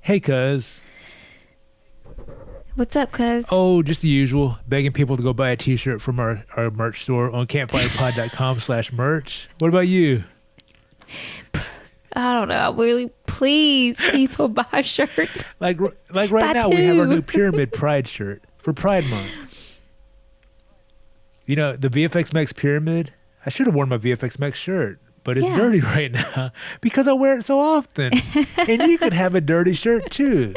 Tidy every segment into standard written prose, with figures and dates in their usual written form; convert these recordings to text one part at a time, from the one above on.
Hey, cuz. What's up, cuz? Oh, just the usual. Begging people to go buy a t-shirt from our merch store on campfirepod.com/merch. What about you? I don't know. Really, please, people, buy shirts. Like right now, we have our new Pyramid Pride shirt for Pride Month. You know, the VFX Max Pyramid, I should have worn my VFX Max shirt, but it's dirty right now because I wear it so often. And you could have a dirty shirt too.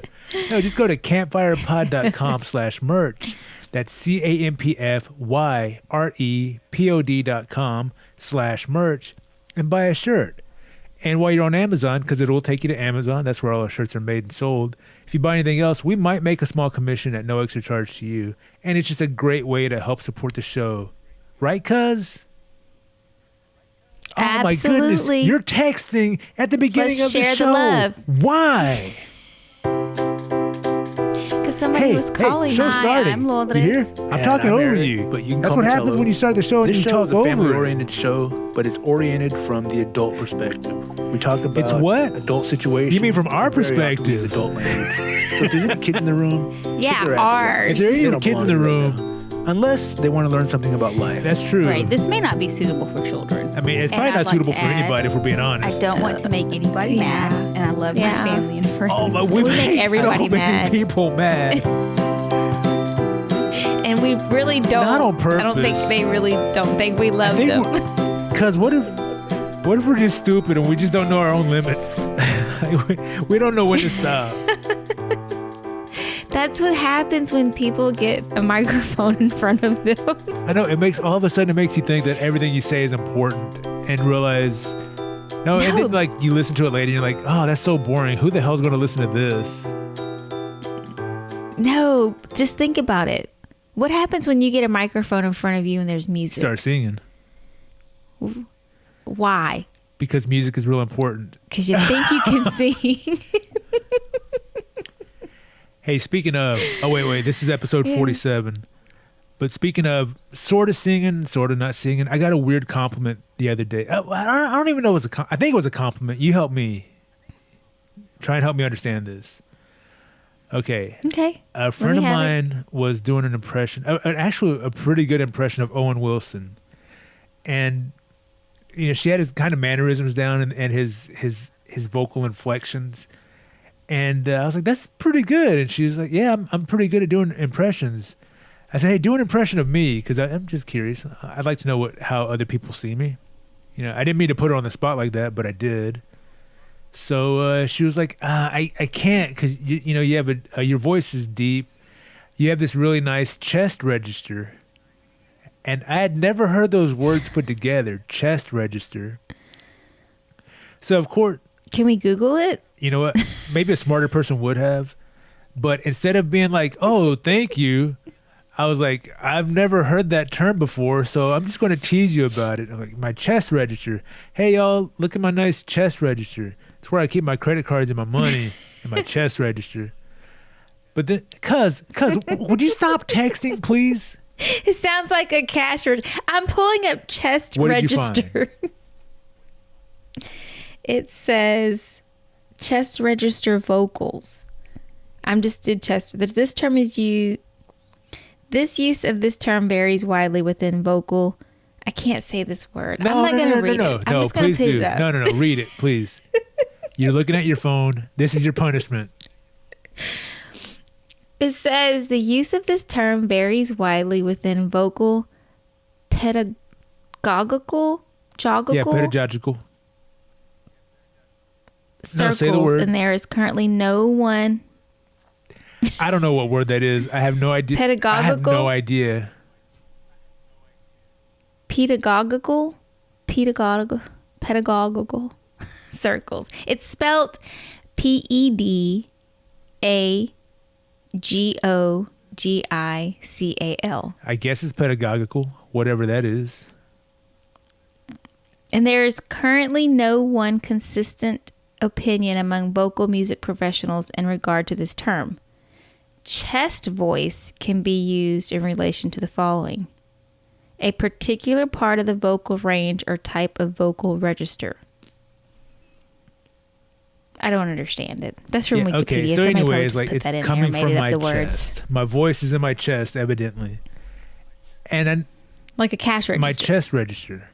No, just go to campfirepod.com/merch. That's campfyrepod.com/merch and buy a shirt. And while you're on Amazon, because it will take you to Amazon, that's where all our shirts are made and sold. If you buy anything else, we might make a small commission at no extra charge to you. And it's just a great way to help support the show. Right, cuz? Oh my goodness. You're texting at the beginning of the show. Let's share the love. Why? Somebody was calling. Show starting. I'm Lourdes. You hear? I'm talking over you. But you can That's call what me happens Tello. when you start the show and This you show talk is a over. family-oriented show, but it's oriented from the adult perspective. We talk about It's what? adult situations. You mean from our Very often perspective? use adult language. So if there's any kids in the room, Yeah, keep their asses out. ours. If there are They any don't kids in the belong room, here right now. Unless they want to learn something about life. that's true. Right, this may not be suitable for children. I mean, it's And probably I'd not like suitable to for add, anybody if we're being I honest. don't want to make anybody mad, and I love my family and friends. Oh, but we make everybody so many mad. people mad. And we really don't. Not on purpose. I don't think they really don't think we love them. Because what if we're just stupid and we just don't know our own limits? we don't know when to stop. That's what happens when people get a microphone in front of them. I know it makes all of a sudden it makes you think that everything you say is important and realize no. And then like you listen to it later and you're like, oh, that's so boring. Who the hell's going to listen to this? No, just think about it. What happens when you get a microphone in front of you and there's music? Start singing. Why? Because music is real important. Because you think you can sing. Hey, speaking of, oh wait, this is episode 47. But speaking of sort of singing, sort of not singing, I got a weird compliment the other day. I don't even know it was I think it was a compliment. You help me. Try and help me understand this. Okay. Okay. A friend of mine was doing an impression, actually a pretty good impression of Owen Wilson. And, you know, she had his kind of mannerisms down and his vocal inflections. And I was like, that's pretty good. And she was like, yeah, I'm pretty good at doing impressions. I said, hey, do an impression of me because I'm just curious. I'd like to know how other people see me. You know, I didn't mean to put her on the spot like that, but I did. So she was like, I can't because, you know, you have your voice is deep. You have this really nice chest register. And I had never heard those words put together, chest register. So, of course. Can we Google it? You know what? Maybe a smarter person would have. But instead of being like, oh, thank you, I was like, I've never heard that term before, so I'm just going to tease you about it. I'm like, my chest register. Hey, y'all, look at my nice chest register. It's where I keep my credit cards and my money in my chest register. But then, cuz, would you stop texting, please? It sounds like a cash register. I'm pulling up chest register. It says chest register vocals. I'm just did chest. This term is used. This use of this term varies widely within vocal. I can't say this word. I'm not going to read it. I'm just going to put it up. No, read it, please. You're looking at your phone. This is your punishment. It says the use of this term varies widely within vocal pedagogical pedagogical circles, say the word. And there is currently no one. I don't know what word that is. I have no idea. Pedagogical? I have no idea. Pedagogical circles. It's spelt PEDAGOGICAL. I guess it's pedagogical, whatever that is. And there is currently no one consistent opinion among vocal music professionals in regard to this term. Chest voice can be used in relation to the following: a particular part of the vocal range or type of vocal register. I don't understand it. That's from Yeah, Wikipedia. okay, so Somebody probably anyways, just like put it's that in there coming and made from it my up the words. chest. My voice is in my chest, evidently. And then Like a cash register. my chest register.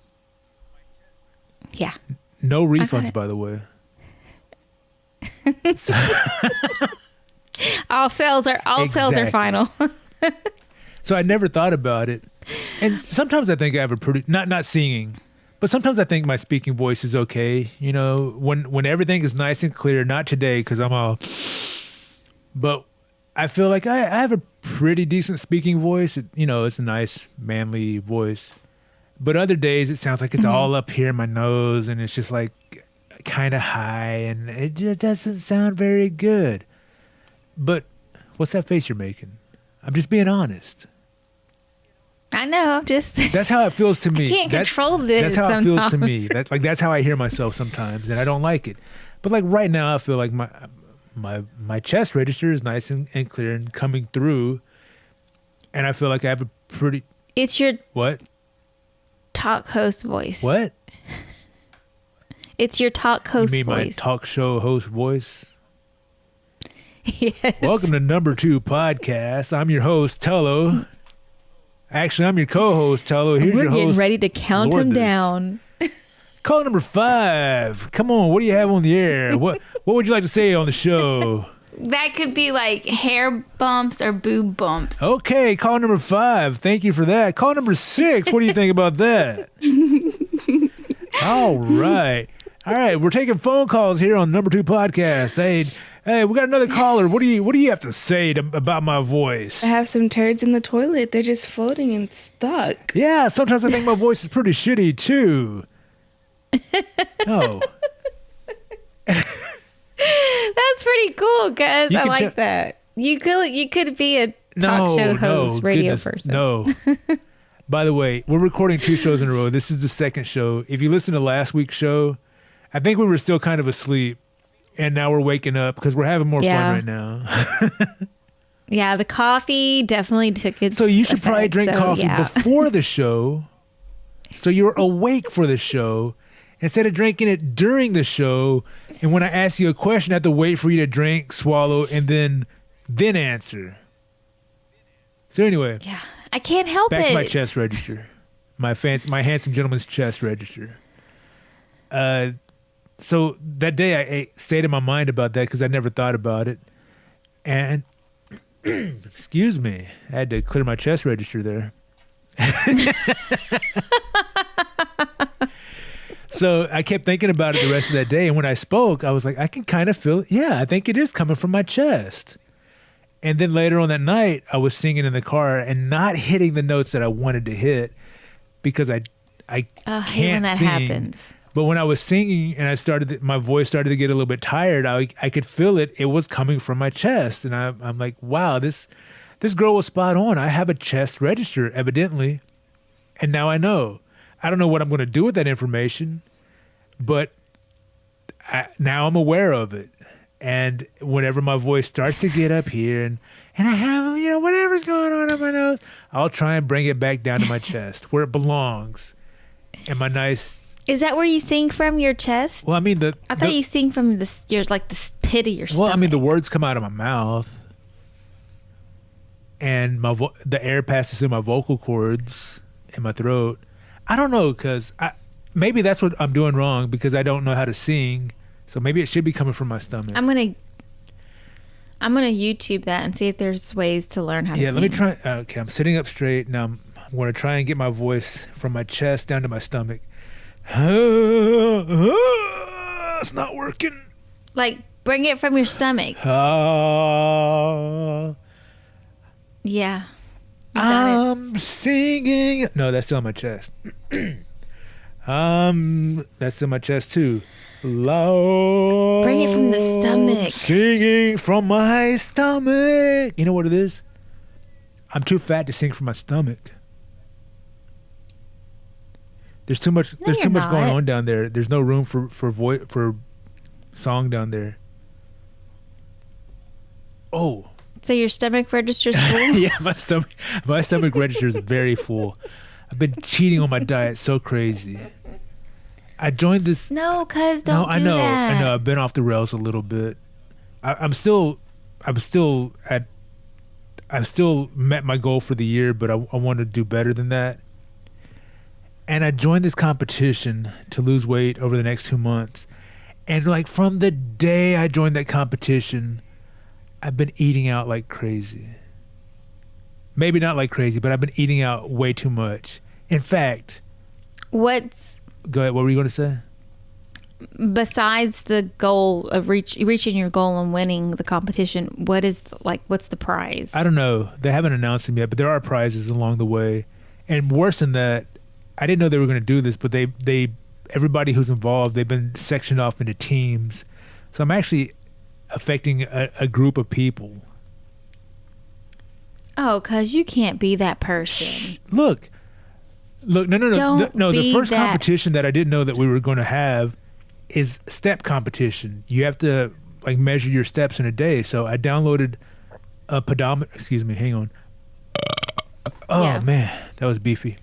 Yeah. No got refunds, it. by the way. So- All sales are Exactly. final. So I never thought about it. And sometimes I think I have a pretty not singing, but sometimes I think my speaking voice is okay. You know, when everything is nice and clear, not today because I'm all, but I feel like I have a pretty decent speaking voice. It's a nice manly voice. But other days it sounds like it's all up here in my nose and it's just like kind of high and it just doesn't sound very good. But what's that face you're making? I'm just being honest. I know. I'm just. That's how it feels to me. I can't control this That's how it feels to sometimes. me. That's how I hear myself sometimes, and I don't like it. But like right now, I feel like my chest register is nice and clear and coming through, and I feel like I have a pretty It's your what talk host voice. what It's your talk you host mean voice. my talk show host voice? Yes. Welcome to N2P podcast. I'm your host Tello. Actually, I'm your co-host Tello. Here's We're your getting host. ready to count them Lourdes. down. Call number 5. Come on, what do you have on the air? What would you like to say on the show? That could be like hair bumps or boob bumps. Okay, call number 5. Thank you for that. Call number 6. What do you think about that? All right. We're taking phone calls here on N2P podcast. Hey, we got another caller. What do you have to say about my voice? I have some turds in the toilet. They're just floating and stuck. Yeah, sometimes I think my voice is pretty shitty too. Oh. That's pretty cool, guys. You I can like that. You could be a talk show host, radio goodness, person. No. By the way, we're recording 2 shows in a row. This is the second show. If you listen to last week's show, I think we were still kind of asleep. And now we're waking up because we're having more Yeah. fun right now. Yeah, the coffee definitely took its So you should probably effect, drink so, coffee yeah. before the show. So you're awake for the show instead of drinking it during the show. And when I ask you a question, I have to wait for you to drink, swallow, and then answer. So anyway, Yeah, I can't help back it. to my chest register. My handsome gentleman's chest register. So that day I stayed in my mind about that because I never thought about it. And excuse me, I had to clear my chest register there. So I kept thinking about it the rest of that day. And when I spoke, I was like, I can kind of feel it. Yeah, I think it is coming from my chest. And then later on that night, I was singing in the car and not hitting the notes that I wanted to hit because I I can't hate when that sing. happens. But when I was singing and my voice started to get a little bit tired, I could feel it. It was coming from my chest. And I'm like, wow, this girl was spot on. I have a chest register, evidently. And now I know. I don't know what I'm going to do with that information, but now I'm aware of it. And whenever my voice starts to get up here and I have, whatever's going on my nose, I'll try and bring it back down to my chest where it belongs. And my nice... Is that where you sing from your chest? Well, I mean, I thought you sing from the pit of your stomach. Well, I mean, the words come out of my mouth, and the air passes through my vocal cords in my throat. I don't know, because maybe that's what I'm doing wrong because I don't know how to sing. So maybe it should be coming from my stomach. I'm gonna YouTube that and see if there's ways to learn how to sing. Yeah, let me try. Okay, I'm sitting up straight now. I'm going to try and get my voice from my chest down to my stomach. It's not working. Like, bring it from your stomach. Yeah. You got it. I'm singing. No, that's still on my chest. That's in my chest too. Loud. Bring it from the stomach. Singing from my stomach. You know what it is? I'm too fat to sing from my stomach. There's too much. No, There's too you're much going not. on down there. There's no room for song down there. Oh. So your stomach register's full? Yeah, my stomach register is very full. I've been cheating on my diet so crazy. I joined this. No, cuz don't do I know. that. I know. I've been off the rails a little bit. I'm still met my goal for the year, but I want to do better than that. And I joined this competition to lose weight over the next 2 months. And like from the day I joined that competition, I've been eating out like crazy. Maybe not like crazy, but I've been eating out way too much. In fact, Go ahead. What were you going to say? Besides the goal of reaching your goal and winning the competition, what's the prize? I don't know. They haven't announced them yet, but there are prizes along the way. And worse than that, I didn't know they were going to do this, but everybody who's involved, they've been sectioned off into teams. So I'm actually affecting a group of people. Oh, because you can't be that person. Look, no. Don't The be first that. competition that I didn't know that we were going to have is step competition. You have to like measure your steps in a day. So I downloaded a pedometer. Excuse me, hang on. Oh Yeah. man, that was beefy.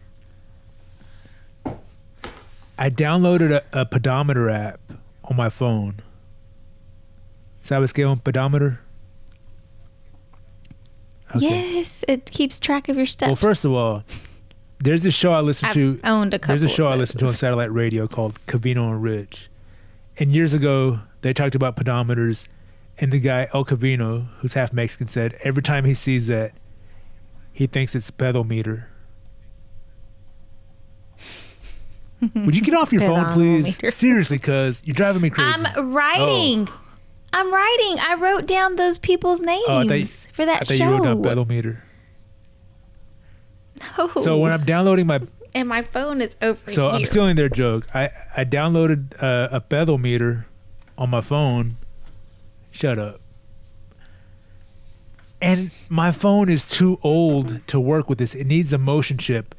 I downloaded a pedometer app on my phone. Is that a scale on pedometer? Okay. Yes, it keeps track of your steps. Well, first of all, there's a show I listen to. I've owned a couple. There's a show of I listen to on those. satellite radio called Cavino and Rich. And years ago, they talked about pedometers, and the guy, El Cavino, who's half Mexican, said every time he sees that, he thinks it's pedometer. Would you get off your phone, please? Pedometer. Seriously, cuz you're driving me crazy. I'm writing. Oh. I'm writing. I wrote down those people's names Oh, I thought for that I thought show. you wrote down pedometer. No. So when I'm downloading my and my phone is over So here. I'm stealing their joke. I downloaded a pedometer on my phone. Shut up. And my phone is too old to work with this. It needs a motion chip.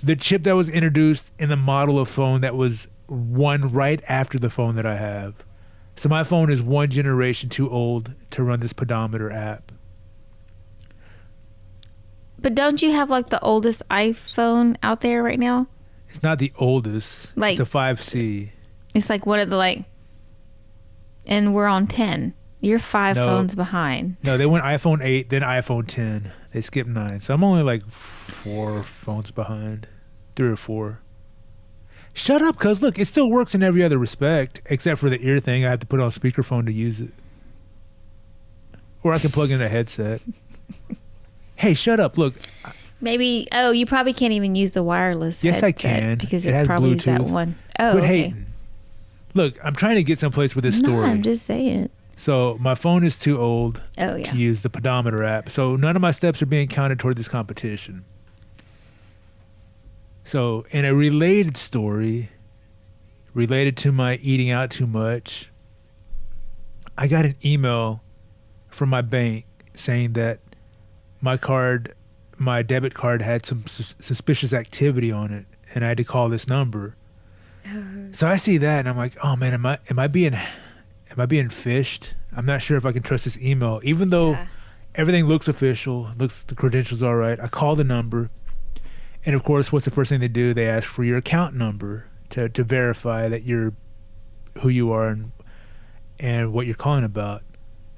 The chip that was introduced in the model of phone that was one right after the phone that I have. So my phone is one generation too old to run this pedometer app. But don't you have like the oldest iPhone out there right now? It's not the oldest. Like- it's a 5C. It's like one of the and we're on 10. You're 5 No. phones behind. No, they went iPhone 8, then iPhone 10. They skipped 9. So I'm only like 4 phones behind. 3 or 4. Shut up, cuz look, it still works in every other respect, except for the ear thing. I have to put on speakerphone to use it. Or I can plug in a headset. Hey, shut up. Look, Maybe, you probably can't even use the wireless Yes, I headset can. because It it, has probably is that Bluetooth. one. Oh, quit okay. hating. Look, I'm trying to get someplace with this No, story. I'm just saying. So my phone is too old Oh, yeah. to use the pedometer app. So none of my steps are being counted toward this competition. So in a related story, related to my eating out too much, I got an email from my bank saying that my debit card had some suspicious activity on it, and I had to call this number. So I see that and I'm like, oh man, am I being fished? I'm not sure if I can trust this email, even though Yeah. everything looks official, the credentials are all right. I call the number, and of course, what's the first thing they do? They ask for your account number to verify that you're who you are and what you're calling about.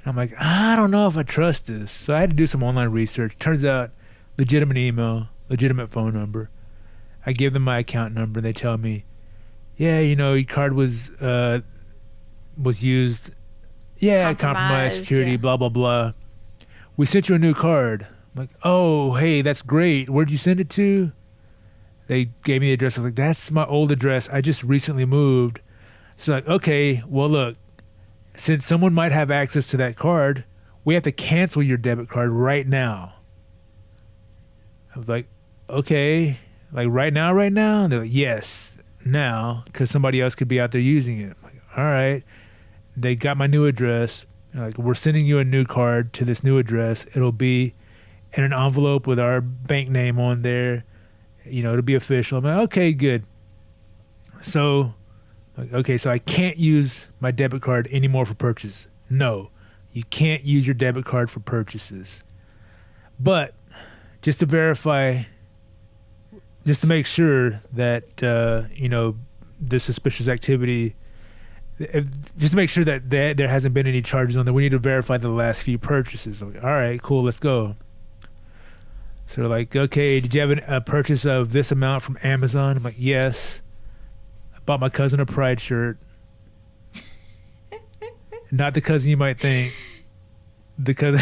And I'm like, I don't know if I trust this. So I had to do some online research. Turns out, legitimate email, legitimate phone number. I give them my account number, and they tell me, yeah, your card was used. Yeah, compromised security, yeah. blah, blah, blah. We sent you a new card. I'm like, oh, hey, that's great. Where'd you send it to? They gave me the address. I was like, that's my old address. I just recently moved. So like, okay, well, look, since someone might have access to that card, we have to cancel your debit card right now. I was like, okay, like right now? And they're like, yes, now, because somebody else could be out there using it. I'm like, all right. They got my new address. They're like, we're sending you a new card to this new address. It'll be in an envelope with our bank name on there. It'll be official. I'm like, okay, good. So, so I can't use my debit card anymore for purchase. No, you can't use your debit card for purchases. But just to verify, just to make sure that, the suspicious activity. Just to make sure that there hasn't been any charges on there, we need to verify the last few purchases. I'm like, all right, cool, let's go. So they're like, okay, did you have a purchase of this amount from Amazon? I'm like, yes. I bought my cousin a Pride shirt. Not the cousin you might think. The cousin.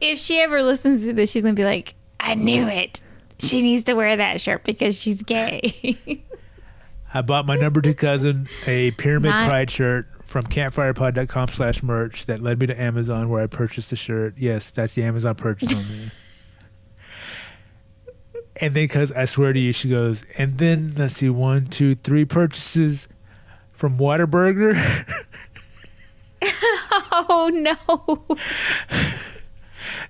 If she ever listens to this, she's going to be like, I knew it. She needs to wear that shirt because she's gay. I bought my number 2 cousin a Pyramid Pride shirt from campfyrepod.com/merch that led me to Amazon where I purchased the shirt. Yes, that's the Amazon purchase on there. And then, because I swear to you, she goes, and then let's see, 1, 2, 3 purchases from Whataburger. Oh, no.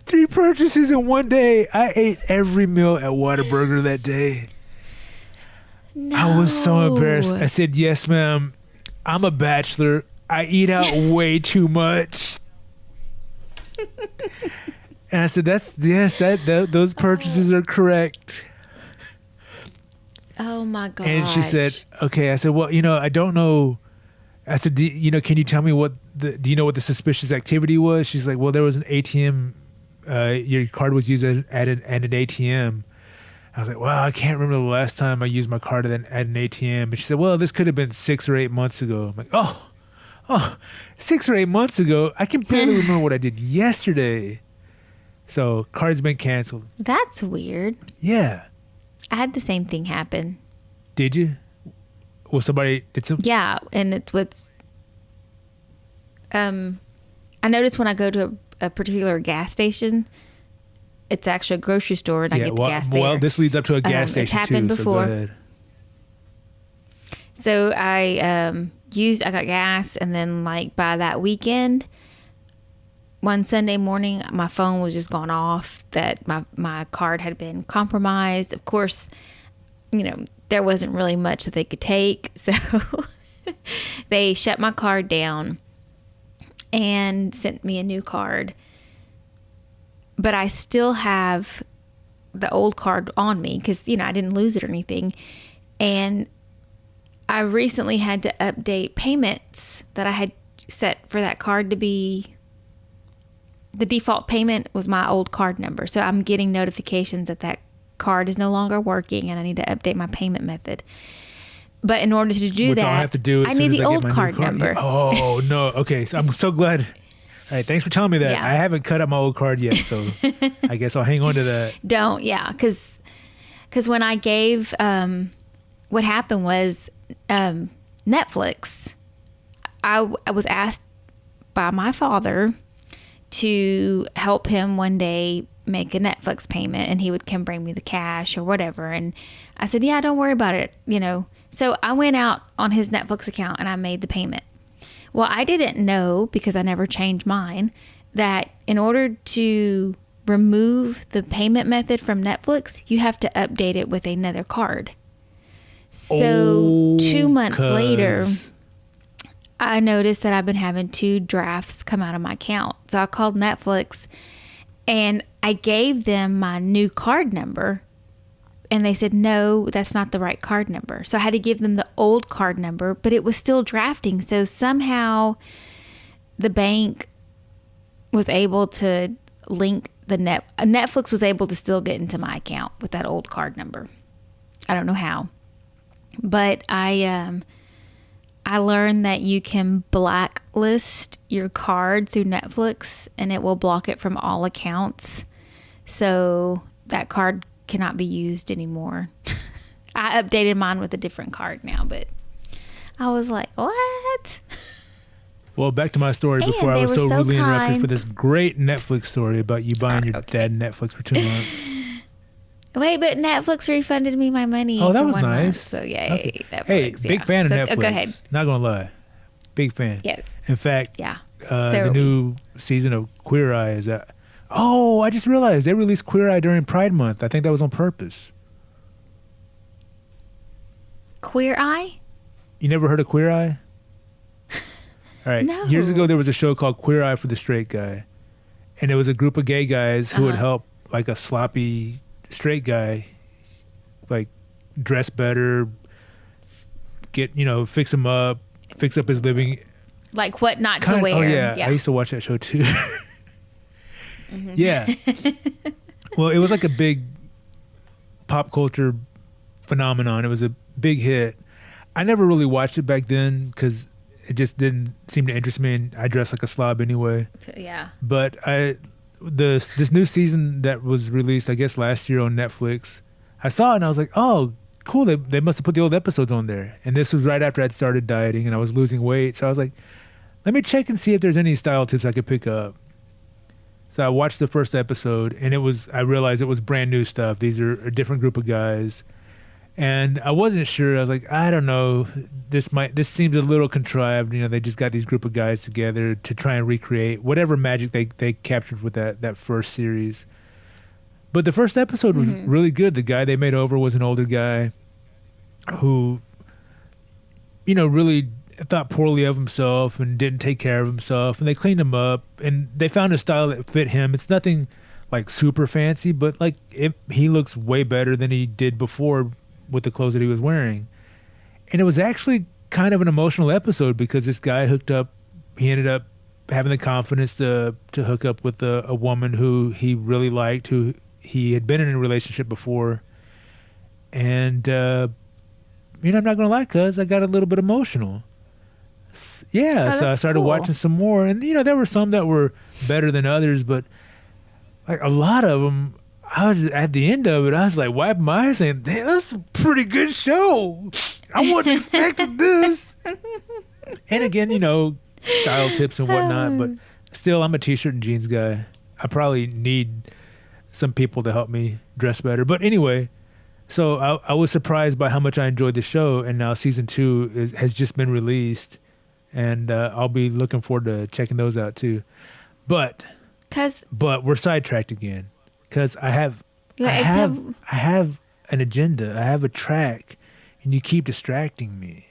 3 purchases in one day. I ate every meal at Whataburger that day. No. I was so embarrassed. I said, yes, ma'am. I'm a bachelor. I eat out way too much. And I said, those purchases are correct. Oh my gosh. And she said, okay. I said, well, I don't know. I said, can you tell me do you know what the suspicious activity was? She's like, well, there was an ATM. Your card was used at an ATM. I was like, wow, I can't remember the last time I used my card at an ATM. And she said, well, this could have been 6 or 8 months ago. I'm like, oh, 6 or 8 months ago? I can barely remember what I did yesterday. So, card's been canceled. That's weird. Yeah. I had the same thing happen. Did you? Well, somebody did some? Yeah, and it's what's... I notice when I go to a particular gas station, it's actually a grocery store, and I get the gas there. Well, this leads up to a gas station, it's happened too, before. So go ahead. So I got gas, and then like by that weekend, one Sunday morning, my phone was just gone off that my card had been compromised. Of course, there wasn't really much that they could take. So they shut my card down and sent me a new card. But I still have the old card on me because, I didn't lose it or anything. And I recently had to update payments that I had set for that card to be... The default payment was my old card number. So I'm getting notifications that card is no longer working and I need to update my payment method. But in order to do that, I have to do I need the old card number. Oh, no. Okay. So I'm so glad. All right. Thanks for telling me that. Yeah. I haven't cut up my old card yet. So I guess I'll hang on to that. Don't. Yeah. Because when I gave, what happened was Netflix, I was asked by my father to help him one day make a Netflix payment, and he would come bring me the cash or whatever. And I said, yeah, don't worry about it, So I went out on his Netflix account and I made the payment. Well, I didn't know, because I never changed mine, that in order to remove the payment method from Netflix, you have to update it with another card. So 2 months later, I noticed that I've been having 2 drafts come out of my account. So I called Netflix and I gave them my new card number, and they said, no, that's not the right card number. So I had to give them the old card number, but it was still drafting. So somehow the bank was able to link Netflix was able to still get into my account with that old card number. I don't know how, but I learned that you can blacklist your card through Netflix and it will block it from all accounts. So that card cannot be used anymore. I updated mine with a different card now, but I was like, what? Well, back to my story before I was so rudely interrupted for this great Netflix story about you buying your dad Netflix for 2 months. Wait, but Netflix refunded me my money. Oh, that was nice. Month, so yay, okay. Netflix. Hey, big fan of Netflix. Go ahead. Not gonna lie, big fan. Yes. In fact, Yeah. The new season of Queer Eye is out. Oh, I just realized they released Queer Eye during Pride Month. I think that was on purpose. Queer Eye? You never heard of Queer Eye? All right. No. Years ago, there was a show called Queer Eye for the Straight Guy, and it was a group of gay guys who would help like a sloppy straight guy, like dress better, fix him up, fix up his living. Like what not to wear. Oh yeah, I used to watch that show too. Yeah. Well, it was like a big pop culture phenomenon. It was a big hit. I never really watched it back then because it just didn't seem to interest me, and I dress like a slob anyway. Yeah. But this new season that was released, I guess last year on Netflix, I saw it and I was like, oh, cool. They must have put the old episodes on there. And this was right after I'd started dieting and I was losing weight. So I was like, let me check and see if there's any style tips I could pick up. So I watched the first episode and I realized it was brand new stuff. These are a different group of guys. And I wasn't sure. I was like, I don't know. This seems a little contrived. They just got these group of guys together to try and recreate whatever magic they captured with that first series. But the first episode was really good. The guy they made over was an older guy who, really thought poorly of himself and didn't take care of himself. And they cleaned him up and they found a style that fit him. It's nothing like super fancy, but like he looks way better than he did before with the clothes that he was wearing. And it was actually kind of an emotional episode because this guy he ended up having the confidence to hook up with a woman who he really liked, who he had been in a relationship before. And, I'm not going to lie, cuz I got a little bit emotional. Yeah, so I started watching some more. And, there were some that were better than others, but like a lot of them, at the end of it, I was like wiping my eyes saying, damn, that's a pretty good show. I wasn't expecting this. And again, style tips and whatnot, but still, I'm a t-shirt and jeans guy. I probably need some people to help me dress better. But anyway, so I was surprised by how much I enjoyed the show, and now season 2 has just been released, and I'll be looking forward to checking those out too. But we're sidetracked again. Because I have an agenda. I have a track, and you keep distracting me.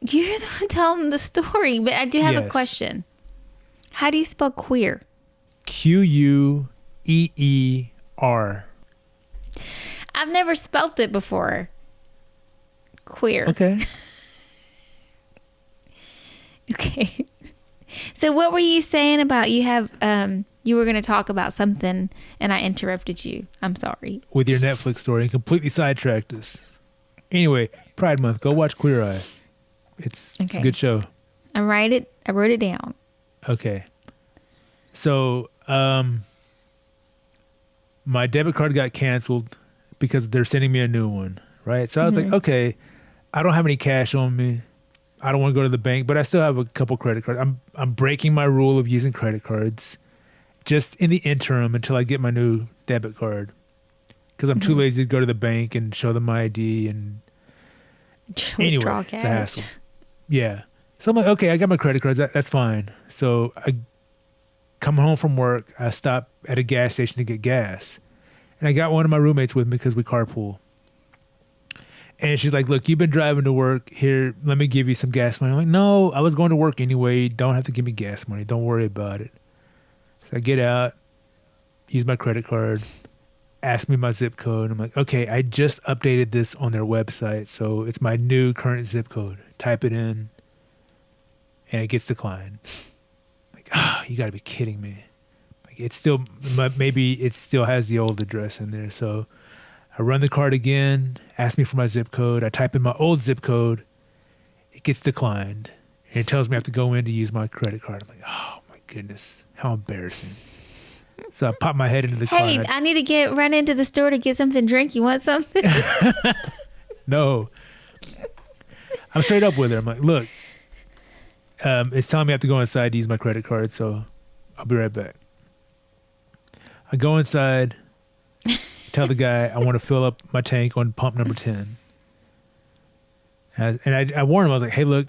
You're the one telling the story, but I do have a question. How do you spell queer? Queer. I've never spelt it before. Queer. Okay. Okay. So what were you saying about you were going to talk about something and I interrupted you. I'm sorry. With your Netflix story and completely sidetracked us. Anyway, Pride Month. Go watch Queer Eye. It's a good show. I wrote it down. Okay. So, my debit card got canceled because they're sending me a new one, right? So I was like, okay, I don't have any cash on me. I don't want to go to the bank, but I still have a couple credit cards. I'm breaking my rule of using credit cards just in the interim until I get my new debit card, because I'm too lazy to go to the bank and show them my ID and anyway, it's a hassle. Yeah. So I'm like, okay, I got my credit cards. That's fine. So I come home from work. I stop at a gas station to get gas, and I got one of my roommates with me because we carpool. And she's like, look, you've been driving to work. Here, let me give you some gas money. I'm like, no, I was going to work anyway. Don't have to give me gas money. Don't worry about it. So I get out, use my credit card, ask me my zip code. I'm like, okay, I just updated this on their website, so it's my new current zip code. Type it in, and it gets declined. Like, you got to be kidding me. Like, it's still, maybe it still has the old address in there. So I run the card again, ask me for my zip code. I type in my old zip code. It gets declined. And it tells me I have to go in to use my credit card. I'm like, oh my goodness, how embarrassing. So I pop my head into the car. Hey, I need to run into the store to get something to drink. You want something? No. I'm straight up with her. I'm like, look, it's telling me I have to go inside to use my credit card, so I'll be right back. I go inside, tell the guy I want to fill up my tank on pump number 10. And I warned him. I was like, hey, look,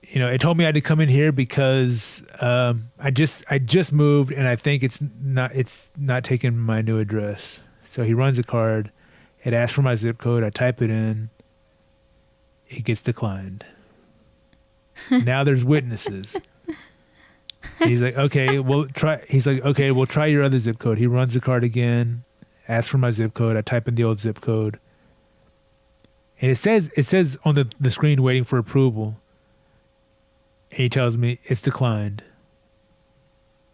it told me I had to come in here because I just moved and I think it's not taking my new address. So he runs the card. It asks for my zip code. I type it in. It gets declined. Now there's witnesses. He's like, okay, we'll try. He's like, okay, we'll try your other zip code. He runs the card again, ask for my zip code. I type in the old zip code. And it says on the screen waiting for approval. And he tells me it's declined.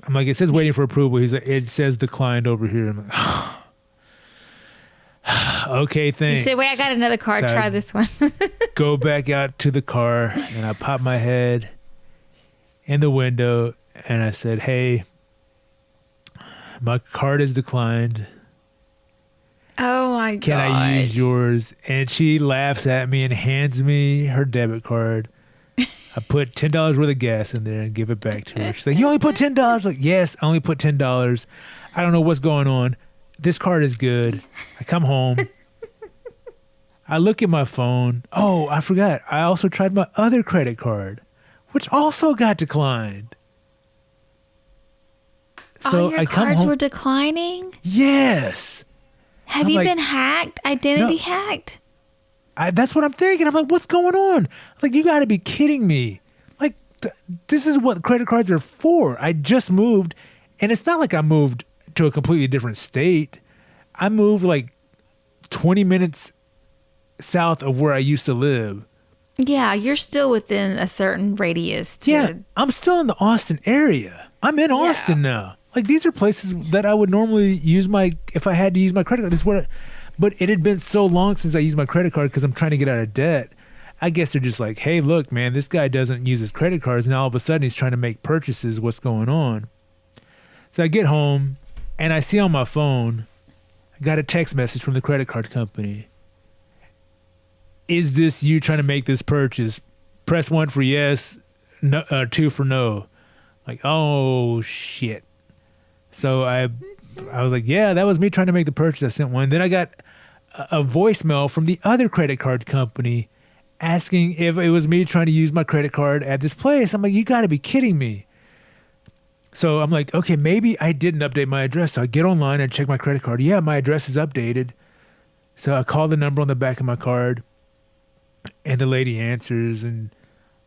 I'm like, it says waiting for approval. He's like, it says declined over here. I'm like, okay, thanks. You say, wait, I got another card. So Try this one. go back out to the car and I pop my head in the window and I said, hey, my card is declined. Oh my god. Can I use yours? And she laughs at me and hands me her debit card. I put $10 worth of gas in there and give it back to her. She's like, you only put $10? Like, yes, I only put $10. I don't know what's going on. This card is good. I come home. I look at my phone. Oh, I forgot. I also tried my other credit card, which also got declined. So all your I come cards home. were declining? Yes. Have I'm you like, been hacked? Identity No. hacked? That's what I'm thinking. I'm like, what's going on? Like, you got to be kidding me. Like, this is what credit cards are for. I just moved, and it's not like I moved to a completely different state. I moved like 20 minutes south of where I used to live. Yeah, you're still within a certain radius. Yeah, I'm still in the Austin area. I'm in Austin now. Like, these are places that I would normally use if I had to use my credit card. This is where, but it had been so long since I used my credit card because I'm trying to get out of debt. I guess they're just like, hey, look, man, this guy doesn't use his credit cards, and all of a sudden he's trying to make purchases. What's going on? So I get home, and I see on my phone, I got a text message from the credit card company. Is this you trying to make this purchase? Press 1 for yes, 2 for no. Like, oh, shit. So I was like, yeah, that was me trying to make the purchase. I sent one. Then I got a voicemail from the other credit card company asking if it was me trying to use my credit card at this place. I'm like, you got to be kidding me. So I'm like, okay, maybe I didn't update my address. So I get online and check my credit card. Yeah, my address is updated. So I call the number on the back of my card, and the lady answers, and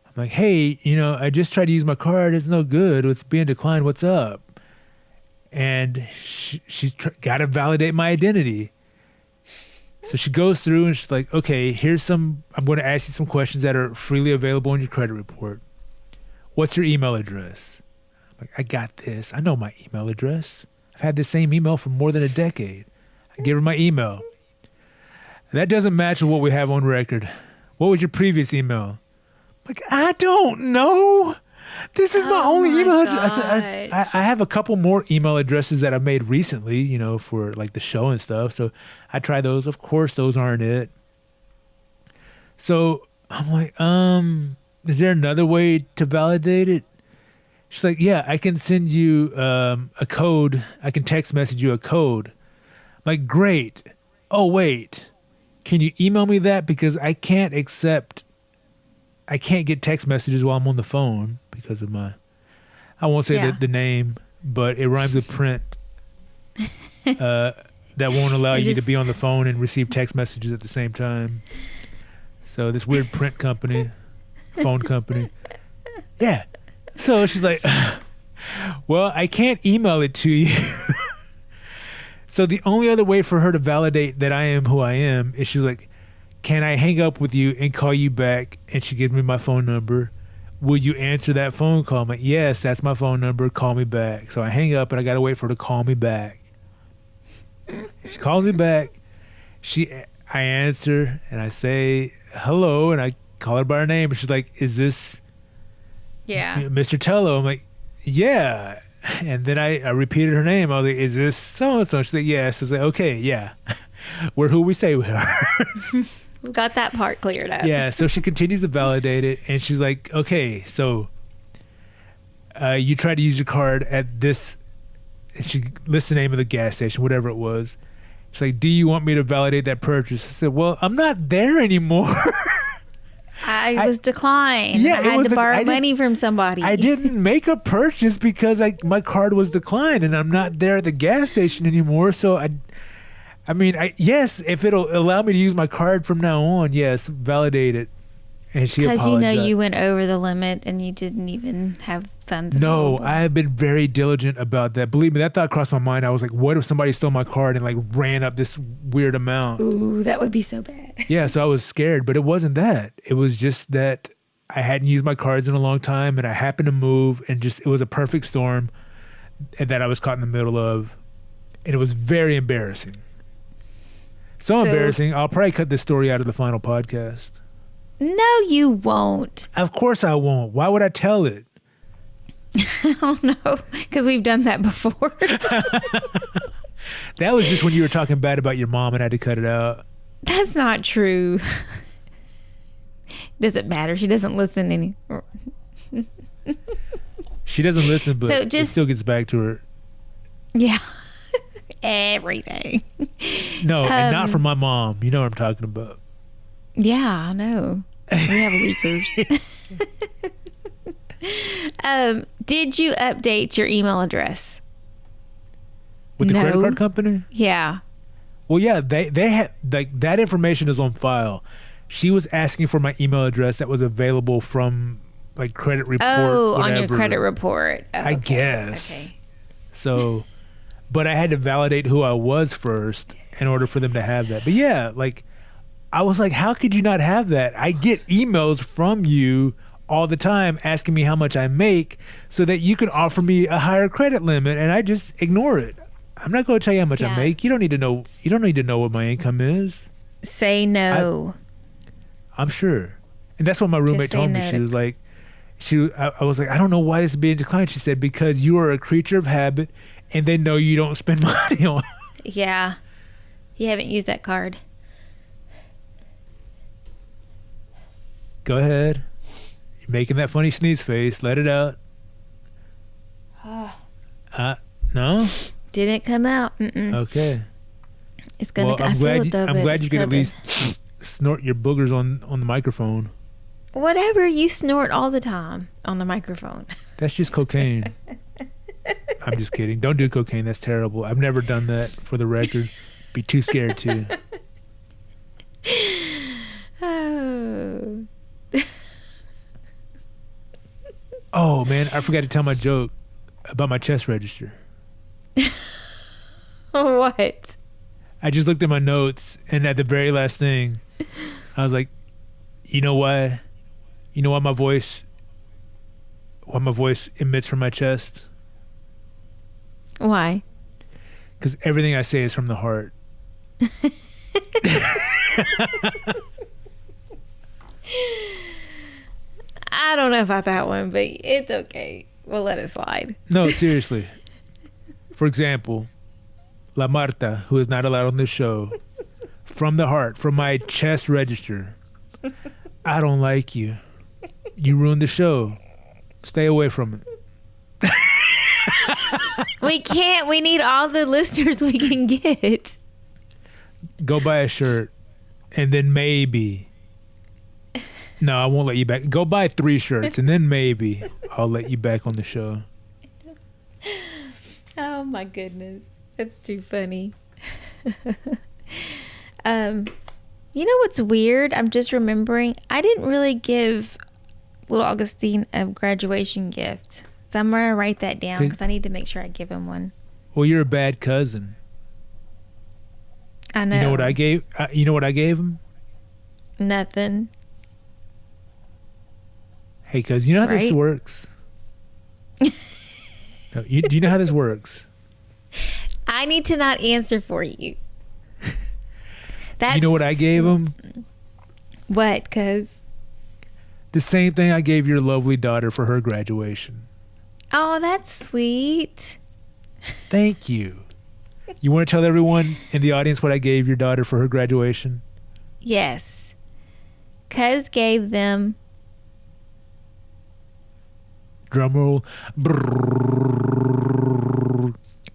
I'm like, hey, I just tried to use my card. It's no good. It's being declined. What's up? And she's got to validate my identity. So she goes through and she's like, okay, I'm going to ask you some questions that are freely available in your credit report. What's your email address? I'm like, I got this. I know my email address. I've had the same email for more than a decade. I give her my email. That doesn't match with what we have on record. What was your previous email? I'm like, I don't know. This is my only email address. I have a couple more email addresses that I've made recently, for like the show and stuff. So I try those. Of course, those aren't it. So I'm like, is there another way to validate it? She's like, yeah, I can send you a code. I can text message you a code. I'm like, great. Oh, wait. Can you email me that? Because I can't get text messages while I'm on the phone because of I won't say the name, but it rhymes with print. That won't allow you to be on the phone and receive text messages at the same time. So this weird print company, phone company. Yeah. So she's like, well, I can't email it to you. So the only other way for her to validate that I am who I am is she's like, can I hang up with you and call you back? And she gives me my phone number. Will you answer that phone call? I'm like, yes, that's my phone number. Call me back. So I hang up and I got to wait for her to call me back. She calls me back. I answer and I say hello and I call her by her name. And she's like, is this Mr. Tello? I'm like, yeah. And then I repeated her name. I was like, is this so-and-so? She's like, yes. I was like, okay, yeah. We're who we say we are. We got that part cleared up. Yeah, so she continues to validate it, and she's like, okay, so you tried to use your card at this, and she lists the name of the gas station, whatever it was. She's like, do you want me to validate that purchase? I said, well, I'm not there anymore. I was declined. Yeah, I had to borrow money from somebody. I didn't make a purchase because my card was declined, and I'm not there at the gas station anymore, so yes, if it'll allow me to use my card from now on, yes, validate it. And she Because apologized. you went over the limit and you didn't even have funds. No, available. I have been very diligent about that. Believe me, that thought crossed my mind. I was like, what if somebody stole my card and like ran up this weird amount? Ooh, that would be so bad. Yeah, so I was scared, but it wasn't that. It was just that I hadn't used my cards in a long time and I happened to move and just it was a perfect storm and that I was caught in the middle of. And it was very embarrassing. So embarrassing, I'll probably cut this story out of the final podcast. No, you won't. Of course I won't. Why would I tell it? I don't know. Because we've done that before. That was just when you were talking bad about your mom and I had to cut it out. That's not true. Doesn't matter. She doesn't listen any. She doesn't listen, but So it just- still gets back to her. Yeah. Everything. No, and not from my mom. You know what I'm talking about. Yeah, I know. We have leakers. Did you update your email address? With the credit No. card company? Yeah. Well, yeah, they had like that information is on file. She was asking for my email address that was available from like credit report. Oh, on your whatever. credit report. Oh, I okay. guess. Okay. So, but I had to validate who I was first in order for them to have that. But yeah, like I was like, how could you not have that? I get emails from you all the time asking me how much I make so that you can offer me a higher credit limit, and I just ignore it. I'm not going to tell you how much I Yeah. make. You don't need to know. You don't need to know what my income is. Say no. I'm sure. And that's what my roommate say told me. no She to- was like, I was like, I don't know why this is being declined. She said, because you are a creature of habit and they know you don't spend money on. Yeah. You haven't used that card. Go ahead. You're making that funny sneeze face. Let it out. No? Didn't come out. Mm-mm. Okay. It's gonna. Well, I I'm feel glad it though. I'm but glad it's you could at coming. least snort your boogers on the microphone. Whatever, you snort all the time on the microphone. That's just cocaine. I'm just kidding. Don't do cocaine. That's terrible. I've never done that, for the record. Be too scared to. Oh. Oh, man. I forgot to tell my joke about my chest register. What? I just looked at my notes, and at the very last thing, I was like, you know why my voice emits from my chest? Why? Because everything I say is from the heart. I don't know about that one, but it's okay. We'll let it slide. No, seriously. For example, La Marta, who is not allowed on this show, from the heart, from my chest register, I don't like you. You ruined the show. Stay away from it. We can't. We need all the listeners we can get. Go buy a shirt, and then maybe. No, I won't let you back. Go buy 3 shirts, and then maybe I'll let you back on the show. Oh my goodness. That's too funny. You know what's weird? I'm just remembering I didn't really give little Augustine a graduation gift. So I'm going to write that down Okay. because I need to make sure I give him one. Well, you're a bad cousin. I know. You know what I gave? You know what I gave him? Nothing. Hey, cuz, you know how this Right? works? No, do you know how this works? I need to not answer for you. That's You know what I gave him? What? Because, The same thing I gave your lovely daughter for her graduation. oh, that's sweet. Thank you. You want to tell everyone in the audience what I gave your daughter for her graduation? Yes. Cuz gave them Drumroll.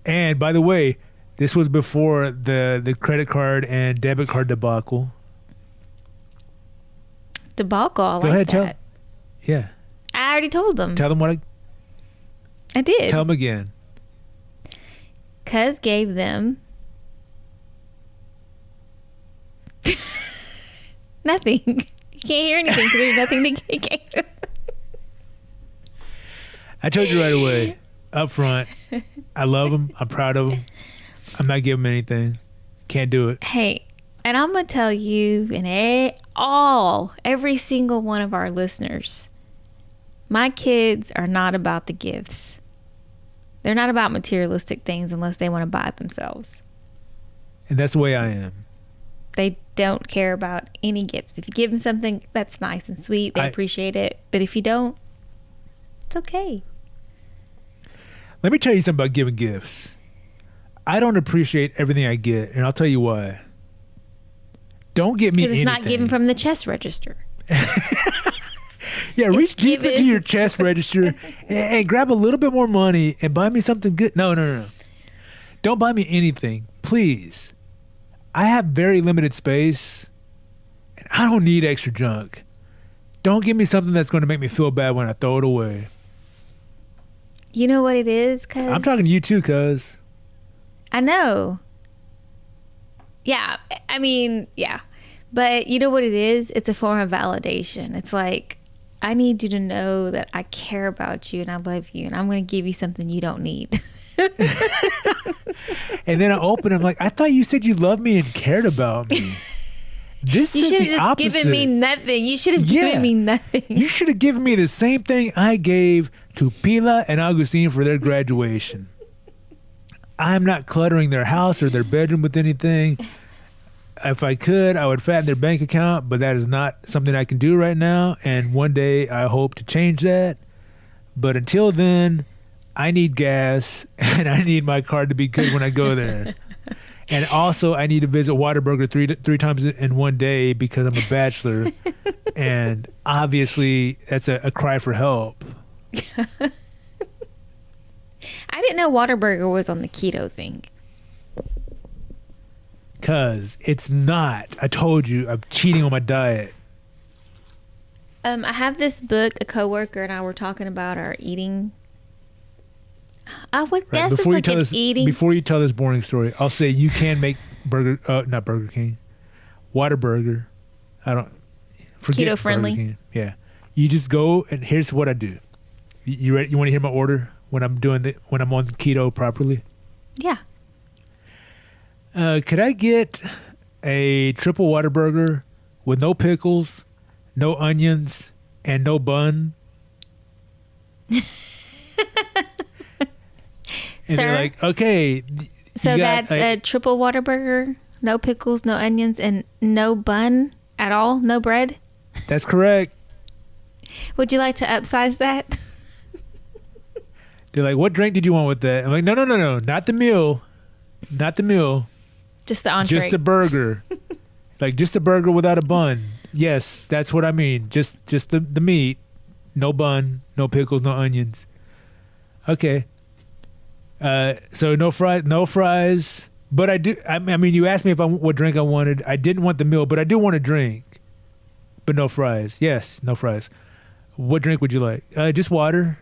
And by the way, this was before the credit card and debit card debacle. debacle. I Go like ahead, that. Yeah. I already told them. Tell them what I did. tell them again. Cuz gave them nothing. You can't hear anything because there's nothing to get. I told you right away, up front, I love him. I'm proud of him. I'm not giving him anything. Can't do it. Hey, and I'm going to tell you and every single one of our listeners, my kids are not about the gifts. They're not about materialistic things unless they want to buy it themselves. And that's the way I am. They don't care about any gifts. If you give them something, that's nice and sweet. They appreciate it. But if you don't, it's okay. Let me tell you something about giving gifts. I don't appreciate everything I get, and I'll tell you why. Don't get me anything. Because it's not given from the chest register. Yeah, reach deep into your chest register and grab a little bit more money and buy me something good. No. Don't buy me anything, please. I have very limited space, and I don't need extra junk. Don't give me something that's going to make me feel bad when I throw it away. You know what it is? Cause I'm talking to you too, cuz. I know. Yeah. I mean, yeah. But you know what it is? It's a form of validation. It's like, I need you to know that I care about you and I love you, and I'm going to give you something you don't need. And then I open it, I'm like, I thought you said you loved me and cared about me. This You is should the have just opposite. given me nothing. You should have given me nothing. You should have given me the same thing I gave to Pila and Augustine for their graduation. I'm not cluttering their house or their bedroom with anything. If I could, I would fatten their bank account, but that is not something I can do right now. And one day I hope to change that. But until then, I need gas and I need my car to be good when I go there. And also, I need to visit Whataburger three times in one day because I'm a bachelor. And obviously, that's a cry for help. I didn't know Whataburger was on the keto thing. Because it's not. I told you, I'm cheating on my diet. I have this book. A coworker and I were talking about our eating. I would guess it's like an eating. Before you tell this boring story, I'll say you can make not Burger King, Whataburger. I don't forget keto friendly. Burger King. Yeah, you just go and here's what I do. You ready? You want to hear my order when I'm when I'm on keto properly? Yeah. Could I get a triple Whataburger with no pickles, no onions, and no bun? And Sir? they're like, okay. So that's a triple Whataburger, no pickles, no onions, and no bun at all? No bread? That's correct. Would you like to upsize that? They're like, what drink did you want with that? I'm like, no. Not the meal. Not the meal. Just the entree. Just a burger. Like, just a burger without a bun. Yes, that's what I mean. Just the meat. No bun, no pickles, no onions. Okay. So no fries. But I do. I mean, you asked me what drink I wanted. I didn't want the meal, but I do want a drink. But no fries. Yes, no fries. What drink would you like? Just water.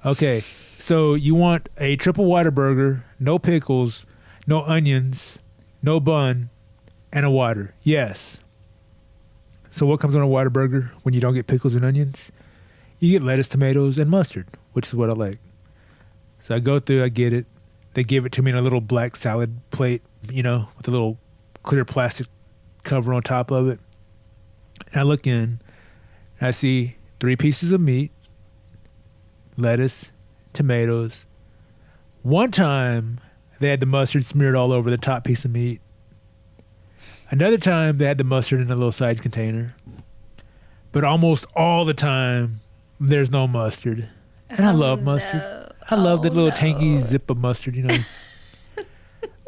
Okay. So you want a triple Whataburger, no pickles, no onions, no bun, and a water. Yes. So what comes on a Whataburger when you don't get pickles and onions? You get lettuce, tomatoes, and mustard, which is what I like. So I go through, I get it. They give it to me in a little black salad plate, with a little clear plastic cover on top of it. And I look in, and I see 3 pieces of meat, lettuce, tomatoes. One time, they had the mustard smeared all over the top piece of meat. Another time, they had the mustard in a little side container. But almost all the time, there's no mustard. And I love mustard. No. I love that little tanky zip of mustard,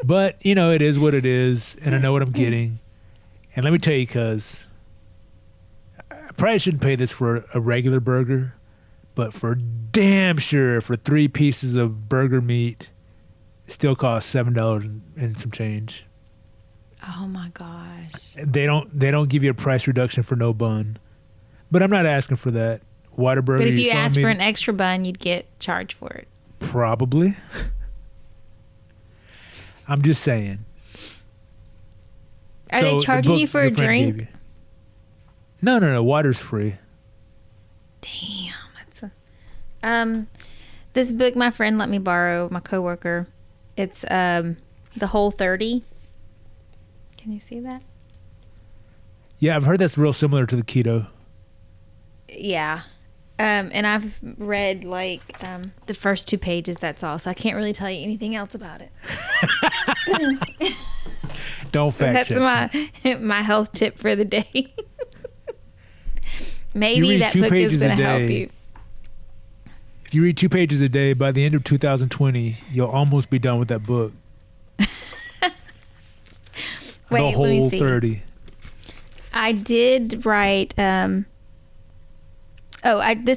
But, it is what it is, and I know what I'm getting. And let me tell you, cuz I probably shouldn't pay this for a regular burger, but for damn sure, for 3 pieces of burger meat, it still costs $7 and some change. Oh my gosh. They don't give you a price reduction for no bun. But I'm not asking for that. Whataburger. But if you ask for an extra bun, you'd get charged for it. Probably. I'm just saying. Are they charging you for a drink? No. Water's free. Damn, that's a. This book my friend let me borrow, my coworker. It's The Whole 30. Can you see that? Yeah, I've heard that's real similar to the keto. Yeah. And I've read like the first 2 pages, that's all. So I can't really tell you anything else about it. Don't fact check. That's my health tip for the day. You Maybe read that 2 book is pages a going to help day. you. If you read 2 pages a day, by the end of 2020, you'll almost be done with that book. Wait, the let whole me see. 30. I did write. This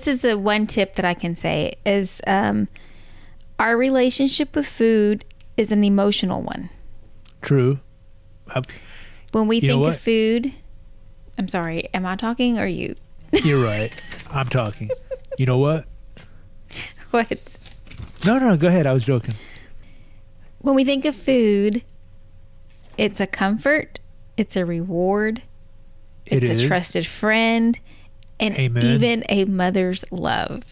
is the one tip that I can say is our relationship with food is an emotional one. True. When we You know think what? of food, I'm sorry, am I talking or you? You're right. I'm talking. You know what? What? No, go ahead. I was joking. When we think of food, it's a comfort, it's a reward, it's It a is. trusted friend, and Amen. even a mother's love.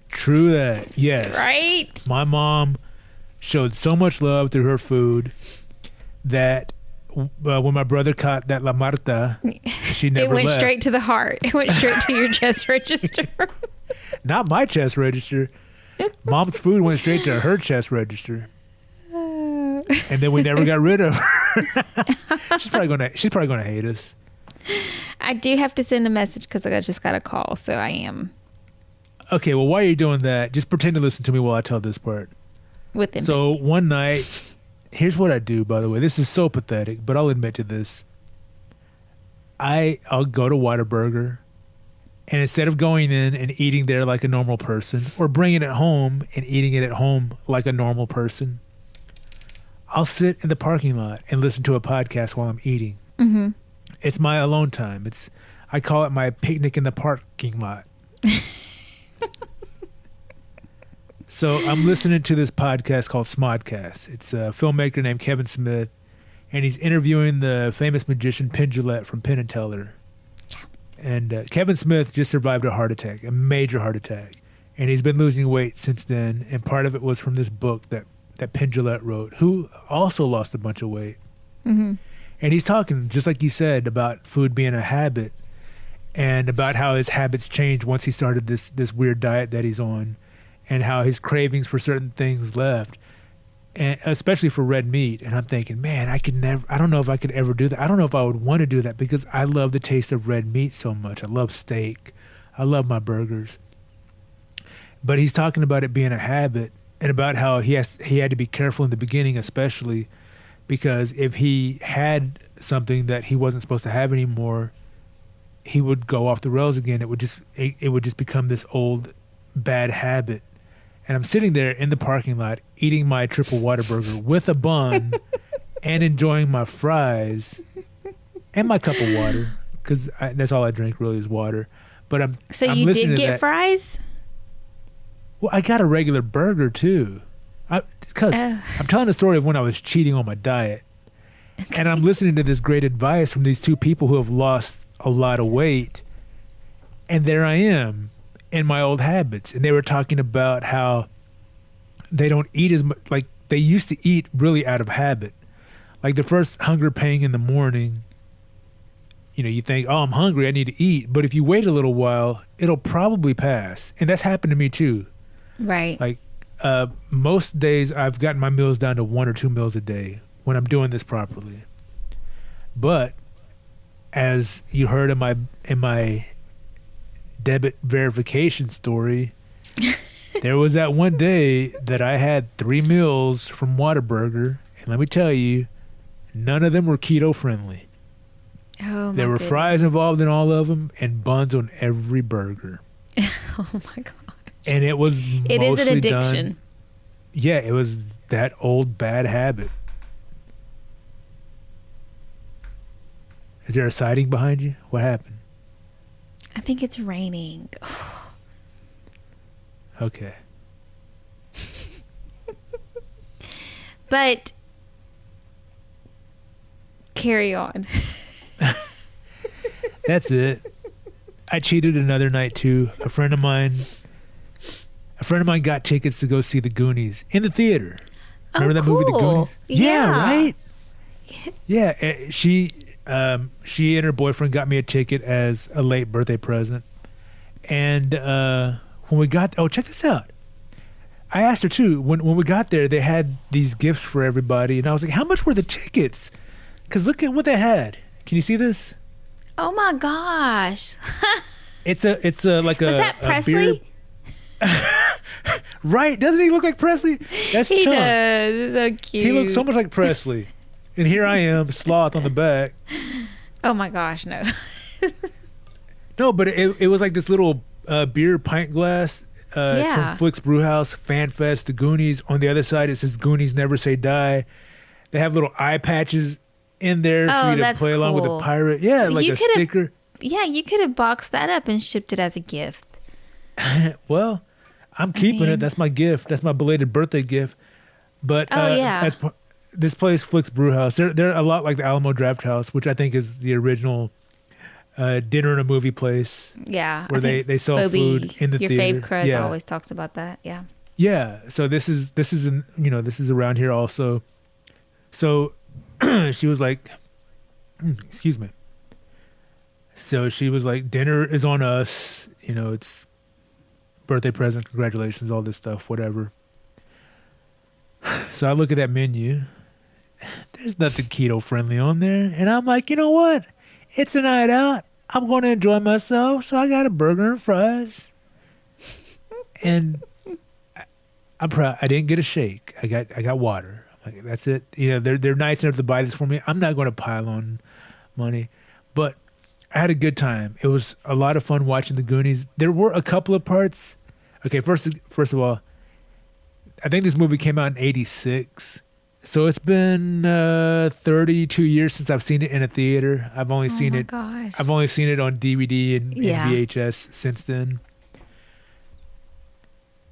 True that. Yes. Right? My mom showed so much love through her food that when my brother caught that La Marta, she never It went left. straight to the heart. It went straight to your chest register. Not my chest register. Mom's food went straight to her chest register. And then we never got rid of her. She's probably gonna hate us. I do have to send a message because I just got a call, so I am Okay, well, while you're doing that, just pretend to listen to me while I tell this part. with them. So one night, here's what I do, by the way. This is so pathetic, but I'll admit to this. I'll go to Whataburger, and instead of going in and eating there like a normal person, or bringing it home and eating it at home like a normal person, I'll sit in the parking lot and listen to a podcast while I'm eating. Mm-hmm. It's my alone time. I call it my picnic in the parking lot. So I'm listening to this podcast called Smodcast. It's a filmmaker named Kevin Smith, and he's interviewing the famous magician Penn Jillette from Penn and Teller. And Kevin Smith just survived a heart attack, a major heart attack, and he's been losing weight since then. And part of it was from this book that Penn Jillette wrote, who also lost a bunch of weight. Mm-hmm. And he's talking, just like you said, about food being a habit, and about how his habits changed once he started this weird diet that he's on, and how his cravings for certain things left, and especially for red meat. And I'm thinking, man, I don't know if I could ever do that. I don't know if I would want to do that because I love the taste of red meat so much. I love steak. I love my burgers. But he's talking about it being a habit, and about how he had to be careful in the beginning, especially because if he had something that he wasn't supposed to have anymore, he would go off the rails again. It would just become this old bad habit. And I'm sitting there in the parking lot eating my triple Whataburger with a bun and enjoying my fries and my cup of water, because that's all I drink really is water. But I'm You listening did to get that. fries? Well, I got a regular burger too, because I'm telling the story of when I was cheating on my diet, and I'm listening to this great advice from these 2 people who have lost a lot of weight, and there I am in my old habits, and they were talking about how they don't eat as much, like they used to eat really out of habit. Like the first hunger pang in the morning, you think, oh, I'm hungry, I need to eat. But if you wait a little while, it'll probably pass. And that's happened to me too. Right. Like most days I've gotten my meals down to 1 or 2 meals a day when I'm doing this properly. But as you heard in my debit verification story, there was that one day that I had 3 meals from Whataburger, and let me tell you, none of them were keto friendly. Oh, There were fries involved in all of them and buns on every burger. Oh my gosh. And it was It is an mostly addiction. done. Yeah, it was that old bad habit. Is there a sighting behind you? What happened? I think it's raining. Okay. But carry on. That's it. I cheated another night too. A friend of mine got tickets to go see the Goonies in the theater. Remember that movie, The Goonies? Yeah, right. Yeah, she and her boyfriend got me a ticket as a late birthday present. And when we got, check this out. I asked her too. When we got there, they had these gifts for everybody, and I was like, "How much were the tickets?" Because look at what they had. Can you see this? Oh my gosh! It's a like a. Was that Presley? Right? Doesn't he look like Presley? That's He Chunk. does. It's so cute. He looks so much like Presley, and here I am, sloth on the back. Oh my gosh, no. No, but it was like this little beer pint glass. It's from Flick's Brewhouse, Fan Fest, The Goonies. On the other side, it says Goonies Never Say Die. They have little eye patches in there for you to play along with the pirate. Yeah, like a sticker. Yeah, you could have boxed that up and shipped it as a gift. Well, I'm keeping it. That's my gift. That's my belated birthday gift. But this place, Flick's Brewhouse, they're a lot like the Alamo Draft House, which I think is the original dinner and a movie place. Yeah. Where they sell food in the theater. Your fave Cruz always talks about that. Yeah. Yeah. So this is around here also. So she was like, excuse me. So she was like, dinner is on us. It's birthday present. Congratulations, all this stuff, whatever. So I look at that menu. There's nothing keto friendly on there. And I'm like, you know what? It's a night out. I'm going to enjoy myself. So I got a burger and fries. And I'm proud. I didn't get a shake. I got water. I'm like, that's it. They're nice enough to buy this for me. I'm not going to pile on money. But I had a good time. It was a lot of fun watching the Goonies. There were a couple of parts. Okay, first of all, I think this movie came out in 1986. So it's been 32 years since I've seen it in a theater. I've only seen it on DVD and VHS since then.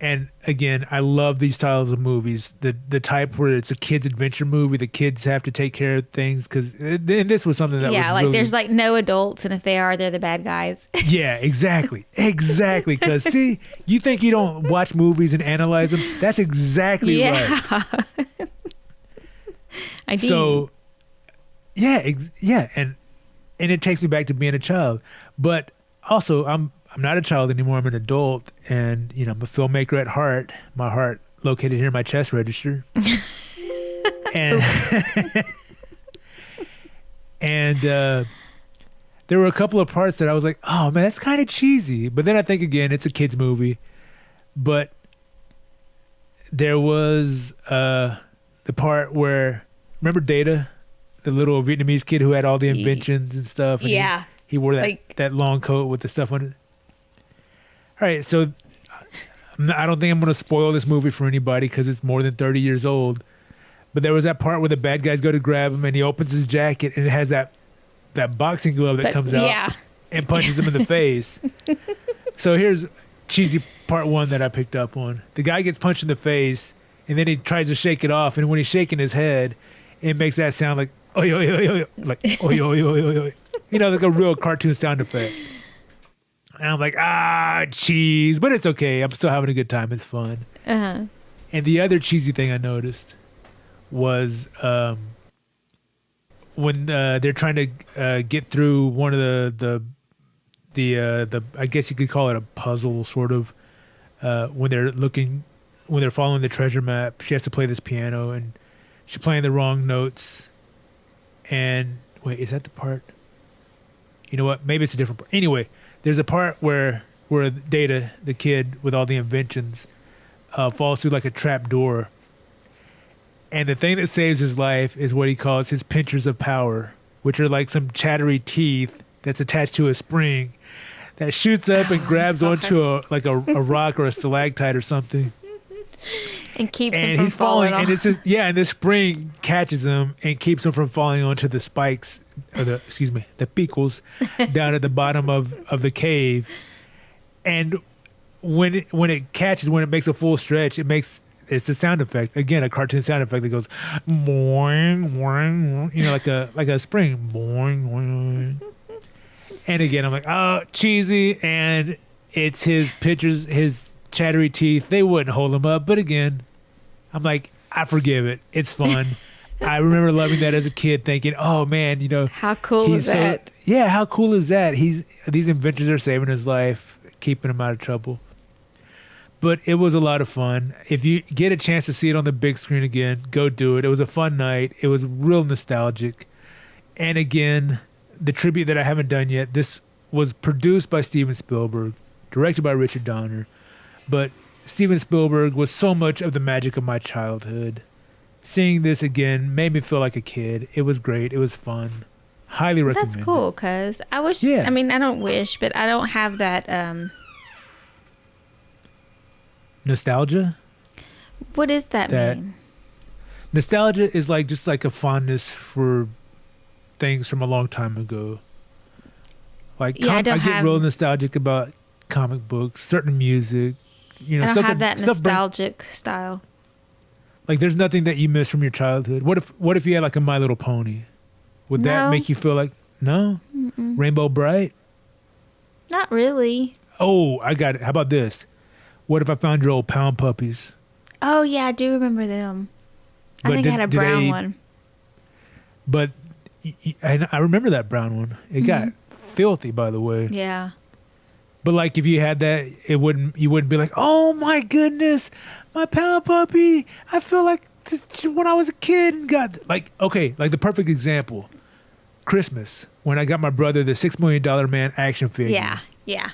And again, I love these styles of movies. The type where it's a kid's adventure movie. The kids have to take care of things because this was something that was really, there's like no adults, and if they are, they're the bad guys. Yeah, exactly. Because see, you think you don't watch movies and analyze them. That's exactly right. I do. So, and it takes me back to being a child. But also, I'm not a child anymore. I'm an adult, and I'm a filmmaker at heart. My heart located here in my chest register. And there were a couple of parts that I was like, oh man, that's kind of cheesy. But then I think again, it's a kids movie. But there was the part where, remember Data, the little Vietnamese kid who had all the inventions and stuff? And he wore that long coat with the stuff on it. All right, so I don't think I'm going to spoil this movie for anybody because it's more than 30 years old. But there was that part where the bad guys go to grab him and he opens his jacket and it has that boxing glove that comes out and punches him in the face. So here's cheesy part one that I picked up on. The guy gets punched in the face and then he tries to shake it off. And when he's shaking his head, it makes that sound like, oi, oi, oi, oi, like, oi, oi, oi, oi, oi. Like a real cartoon sound effect. And I'm like, cheese. But it's okay. I'm still having a good time. It's fun. Uh-huh. And the other cheesy thing I noticed was when they're trying to get through one of the I guess you could call it a puzzle, sort of. When they're following the treasure map, she has to play this piano, and she's playing the wrong notes. And wait, is that the part? You know what? Maybe it's a different part. Anyway, there's a part where Data, the kid with all the inventions, falls through like a trap door. And the thing that saves his life is what he calls his pinchers of power, which are like some chattery teeth that's attached to a spring that shoots up and grabs onto a rock or a stalactite or something. And keeps him from falling off. And this spring catches him and keeps him from falling onto the spikes, or the pickles down at the bottom of the cave. And when it catches, when it makes a full stretch, it's a sound effect. Again, a cartoon sound effect that goes boing, boing, like a spring. Boing, boing. And again, I'm like, oh, cheesy. And it's his pictures, his chattery teeth. They wouldn't hold him up. But again, I'm like, I forgive it. It's fun. I remember loving that as a kid, thinking, oh, man, How cool is that? Yeah, how cool is that? These inventions are saving his life, keeping him out of trouble. But it was a lot of fun. If you get a chance to see it on the big screen again, go do it. It was a fun night. It was real nostalgic. And again, the tribute that I haven't done yet, this was produced by Steven Spielberg, directed by Richard Donner. But Steven Spielberg was so much of the magic of my childhood. Seeing this again made me feel like a kid. It was great. It was fun. Highly recommend. That's cool, because I wish, Yeah. I mean, I don't wish, but I don't have that, Nostalgia? what does that mean? Nostalgia is like just like a fondness for things from a long time ago. Like Yeah, I get real nostalgic about comic books, certain music. I don't stuff have that stuff nostalgic style. like there's nothing that you miss from your childhood. What if you had like a My Little Pony? Would that No. make you feel like no? Rainbow Bright? Not really. Oh, I got it. How about this? What if I found your old Pound Puppies? Oh, yeah, I do remember them. I But think I had a did brown they- one. But I remember that brown one. It got filthy, by the way. Yeah. But like if you had that, you wouldn't be like, oh my goodness, my Pound Puppy. I feel like this, when I was a kid and got like the perfect example, Christmas when I got my brother the $6 Million Man action figure. Yeah. Yeah.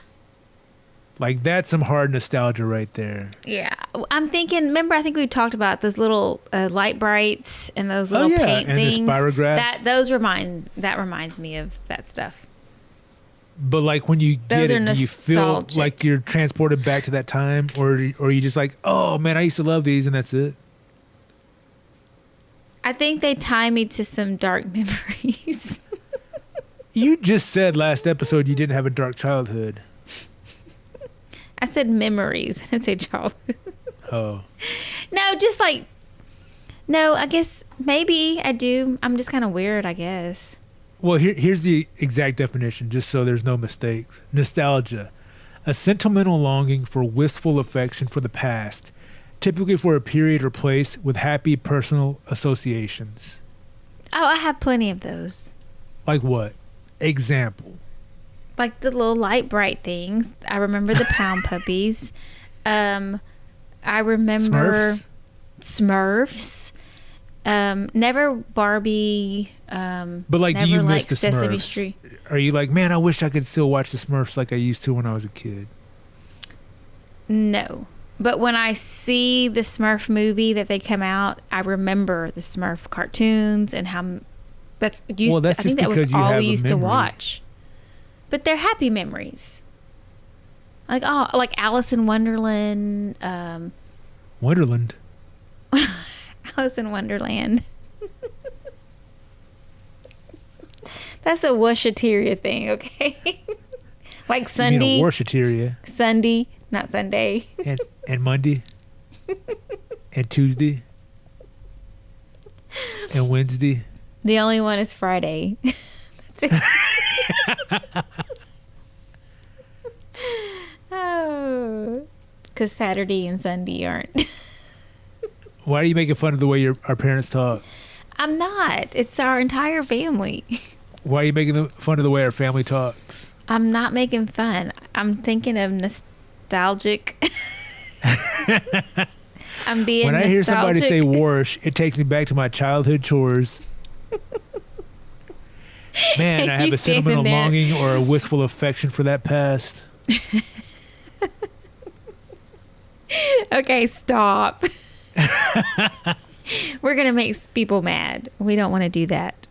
Like that's some hard nostalgia right there. Yeah. I'm thinking, remember, I think we talked about those little light brights and those little paint and things. the spirograph. That reminds me of that stuff. But like when you Those get are it, do you feel nostalgic. like you're transported back to that time, or you just like, oh man, I used to love these, and that's it. I think they tie me to some dark memories. You just said last episode you didn't have a dark childhood. I said memories. I didn't say childhood. Oh. No, I guess maybe I do. I'm just kind of weird, I guess. Well, here's the exact definition, just so there's no mistakes. Nostalgia, a sentimental longing for wistful affection for the past, typically for a period or place with happy personal associations. Oh, I have plenty of those. Like what? Example. Like the little light bright things. I remember the Pound Puppies. I remember Smurfs. Never Barbie. But like, do never you miss like the Sesame Smurfs? Street. Are you like, man, I wish I could still watch the Smurfs like I used to when I was a kid? No. But when I see the Smurf movie that they come out, I remember the Smurf cartoons and how Well, that's I just think that was because you all have we a used to memory. watch. But they're happy memories. Like Alice in Wonderland. Wonderland. Alice in Wonderland. That's a Washateria thing, okay? Like You mean Sunday. a Warshateria. Sunday, not Sunday. And Monday. And Tuesday. And Wednesday. The only one is Friday. That's it. Oh. Because Saturday and Sunday aren't. Why are you making fun of the way our parents talk? I'm not. It's our entire family. Why are you making fun of the way our family talks? I'm not making fun. I'm thinking of nostalgic. I'm being When I hear somebody say nostalgic. "warsh," it takes me back to my childhood chores. Man, I have You a standing sentimental there. longing or a wistful affection for that past. Okay, stop. We're going to make people mad. We don't want to do that.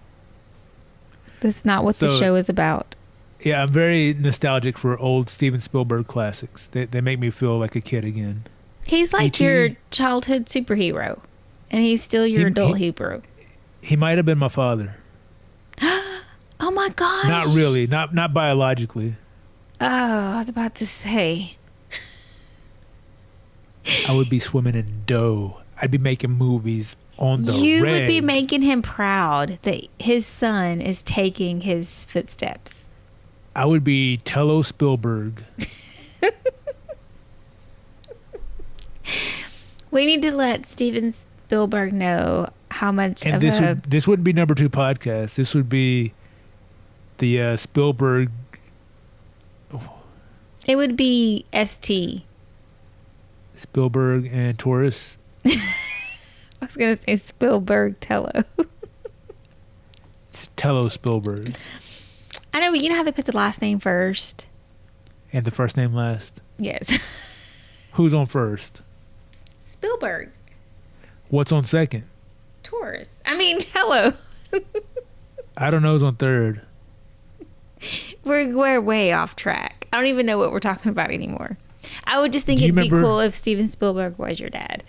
That's not what the So- show is about. Yeah, I'm very nostalgic for old Steven Spielberg classics. They make me feel like a kid again. He's like E.T. your childhood superhero, and he's still your adult hero. He might have been my father. Oh my gosh. Not really, not biologically. Oh, I was about to say. I would be swimming in dough. I'd be making movies on the You would reg. be making him proud that his son is taking his footsteps. I would be Tello Spielberg. We need to let Steven Spielberg know how much And of this wouldn't be number 2 podcast. This would be the Spielberg. it would be ST. Spielberg and Taurus. I was gonna say Spielberg Tello. It's Tello Spielberg. I know, but you know how they put the last name first? And the first name last. Yes. Who's on first? Spielberg. What's on second? Taurus. I mean, Tello. I don't know who's on third. We're way off track. I don't even know what we're talking about anymore. I would just think Do you it'd be remember- cool if Steven Spielberg was your dad.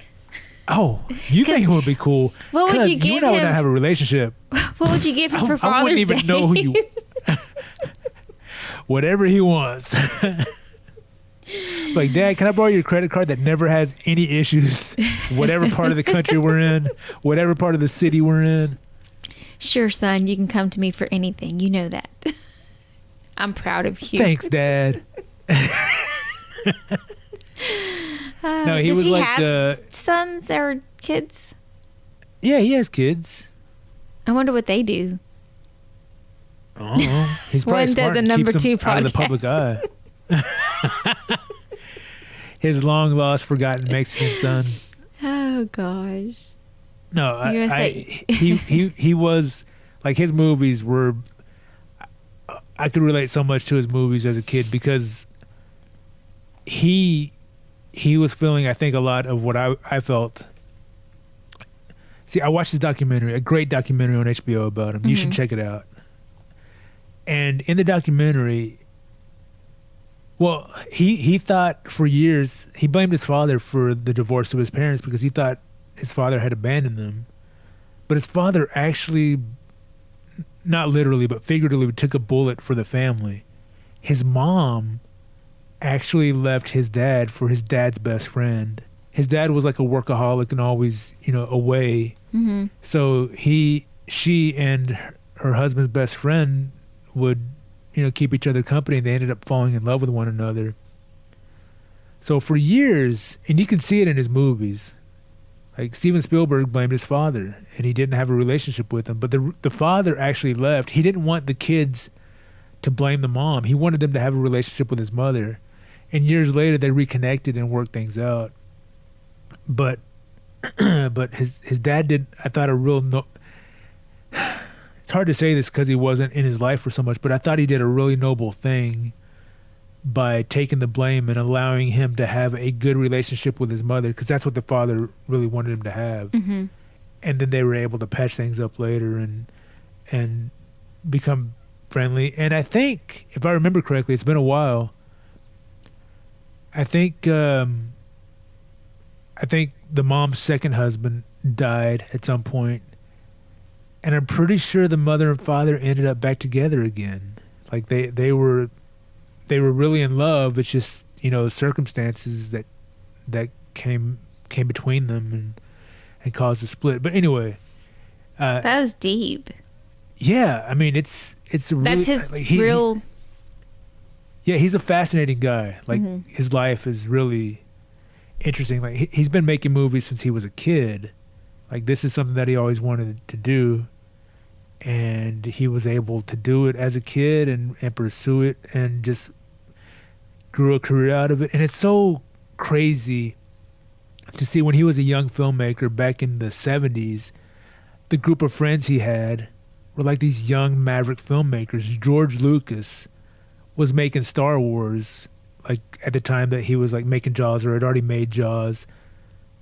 Oh, you think it would be cool? What would 'Cause you give You and I would him? not have a relationship. What would you give him for I Father's wouldn't even Day? know who you. Whatever he wants. Like, Dad, can I borrow your credit card that never has any issues? Whatever part of the country we're in, whatever part of the city we're in. Sure, son. You can come to me for anything. You know that. I'm proud of you. Thanks, Dad. No, he Does was he like have sons or kids? Yeah, he has kids. I wonder what they do. I don't know. He's probably One does smart a and number keeps them 2 out of the public eye. His long lost, forgotten Mexican son. Oh gosh. No, You're gonna he was like, his movies were. I could relate so much to his movies as a kid because he was feeling, I think, a lot of what I felt. See, I watched his documentary, a great documentary on HBO about him. You should check it out. And in the documentary, well, he thought for years, he blamed his father for the divorce of his parents because he thought his father had abandoned them. But his father actually, not literally, but figuratively, took a bullet for the family. His mom actually left his dad for his dad's best friend. His dad was like a workaholic and always, away. Mm-hmm. So she and her husband's best friend would, keep each other company, and they ended up falling in love with one another. So for years, and you can see it in his movies, like Steven Spielberg blamed his father, and he didn't have a relationship with him. But the father actually left. He didn't want the kids to blame the mom. He wanted them to have a relationship with his mother. And years later, they reconnected and worked things out. But his dad did, I thought, it's hard to say this because he wasn't in his life for so much, but I thought he did a really noble thing by taking the blame and allowing him to have a good relationship with his mother, because that's what the father really wanted him to have. Mm-hmm. And then they were able to patch things up later and become friendly. And I think, if I remember correctly, it's been a while. I think the mom's second husband died at some point, and I'm pretty sure the mother and father ended up back together again. Like they were really in love. It's just, circumstances that came between them and caused a split. But anyway, That was deep. yeah, I mean, it's really, That's his like, real. Yeah, he's a fascinating guy. Like, his life is really interesting. Like, he's been making movies since he was a kid. Like, this is something that he always wanted to do, and he was able to do it as a kid and pursue it, and just grew a career out of it. And it's so crazy to see, when he was a young filmmaker back in the 70s, the group of friends he had were like these young maverick filmmakers. George Lucas was making Star Wars, like, at the time that he was like making Jaws, or had already made Jaws.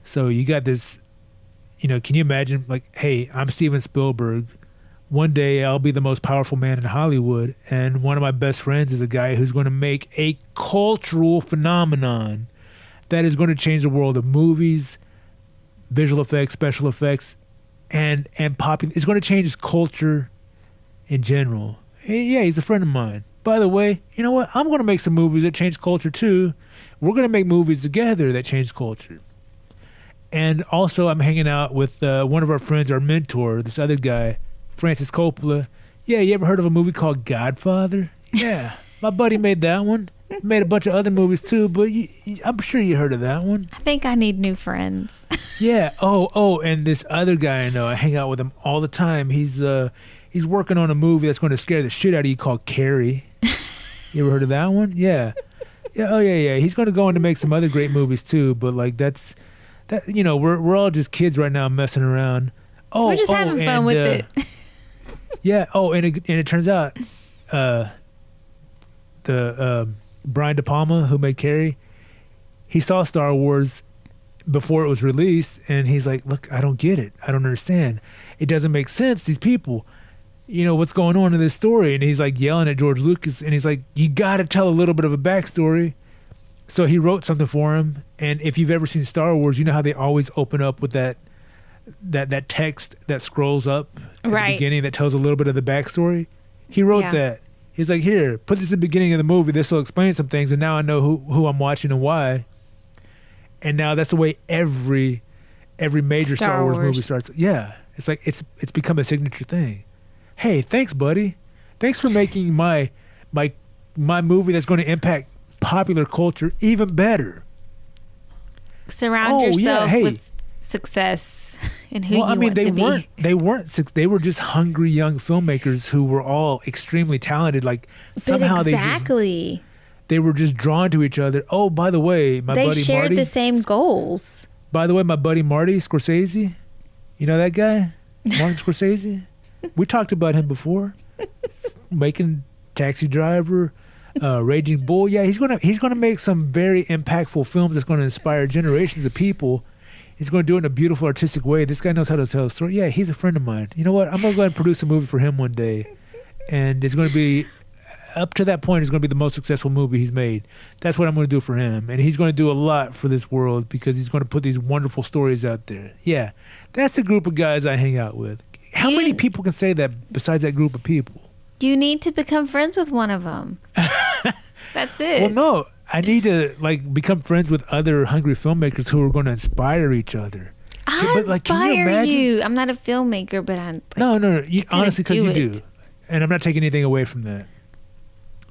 So you got this, can you imagine, like, hey, I'm Steven Spielberg. One day I'll be the most powerful man in Hollywood, and one of my best friends is a guy who's going to make a cultural phenomenon that is going to change the world of movies, visual effects, special effects, and popular. It's going to change his culture in general. Hey, yeah, he's a friend of mine. By the way, you know what? I'm going to make some movies that change culture too. We're going to make movies together that change culture. And also, I'm hanging out with one of our friends, our mentor, this other guy, Francis Coppola. Yeah, you ever heard of a movie called Godfather? Yeah. My buddy made that one. Made a bunch of other movies too, but I'm sure you heard of that one. I think I need new friends. Yeah. Oh, and this other guy I know, I hang out with him all the time. He's working on a movie that's going to scare the shit out of you called Carrie. You ever heard of that one? Yeah. Yeah. Oh yeah. He's going to go on to make some other great movies too, but like that. We're all just kids right now messing around. Oh, we're just having fun with it. Yeah. Oh, and it turns out, Brian De Palma, who made Carrie, he saw Star Wars before it was released, and he's like, look, I don't get it. I don't understand. It doesn't make sense, these people. What's going on in this story? And he's like yelling at George Lucas, and he's like, you got to tell a little bit of a backstory. So he wrote something for him, and if you've ever seen Star Wars, you know how they always open up with that text that scrolls up at the beginning that tells a little bit of the backstory? He wrote that. He's like, here, put this at the beginning of the movie. This will explain some things, and now I know who I'm watching and why. And now that's the way every major Star Wars movie starts. Yeah, it's like it's become a signature thing. Hey, thanks, buddy. Thanks for making my movie that's going to impact popular culture even better. Surround yourself with success. And who you want to be. They were just hungry young filmmakers who were all extremely talented. Like somehow they were just drawn to each other. Oh, by the way, my buddy Marty. They shared the same goals. By the way, my buddy Marty Scorsese, you know that guy, Martin Scorsese. We talked about him before, making Taxi Driver, Raging Bull. Yeah, he's gonna make some very impactful films that's going to inspire generations of people. He's going to do it in a beautiful, artistic way. This guy knows how to tell a story. Yeah, he's a friend of mine. You know what? I'm going to go ahead and produce a movie for him one day. And it's going to be, up to that point, it's going to be the most successful movie he's made. That's what I'm going to do for him. And he's going to do a lot for this world because he's going to put these wonderful stories out there. Yeah, that's the group of guys I hang out with. How many people can say that besides that group of people? You need to become friends with one of them. That's it. Well, no. I need to become friends with other hungry filmmakers who are going to inspire each other. Inspire you. I'm not a filmmaker, but I'm no. Honestly, because you do, and I'm not taking anything away from that.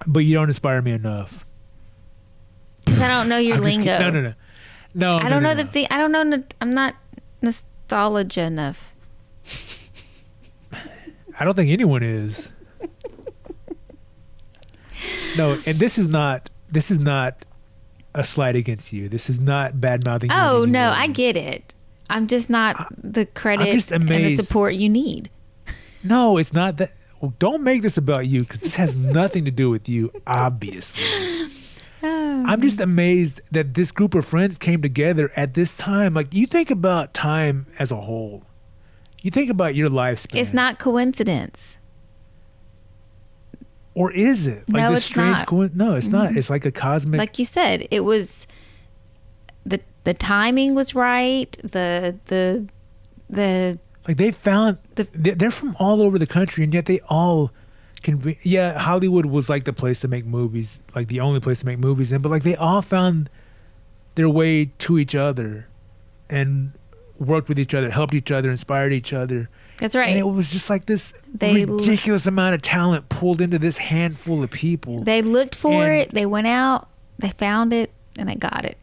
But you don't inspire me enough. Because I don't know your lingo. No. I don't know the. I don't know. I'm not nostalgia enough. I don't think anyone is. No, and this is not a slight against you. This is not bad-mouthing you. Oh, no, I get it. I'm just not the credit and the support you need. No, it's not that. Well, don't make this about you because this has nothing to do with you, obviously. I'm just amazed that this group of friends came together at this time. Like, you think about time as a whole. You think about your lifespan. It's not coincidence. Or is it? Like no, this it's not. No, it's not. It's like a cosmic. Like you said, it was the timing was right. The like they found they're from all over the country, and yet they all can. Yeah, Hollywood was like the place to make movies, like the only place to make movies in. But like they all found their way to each other, and worked with each other, helped each other, inspired each other. That's right. And it was just like this ridiculous amount of talent pulled into this handful of people. They looked for it. They went out. They found it, and they got it.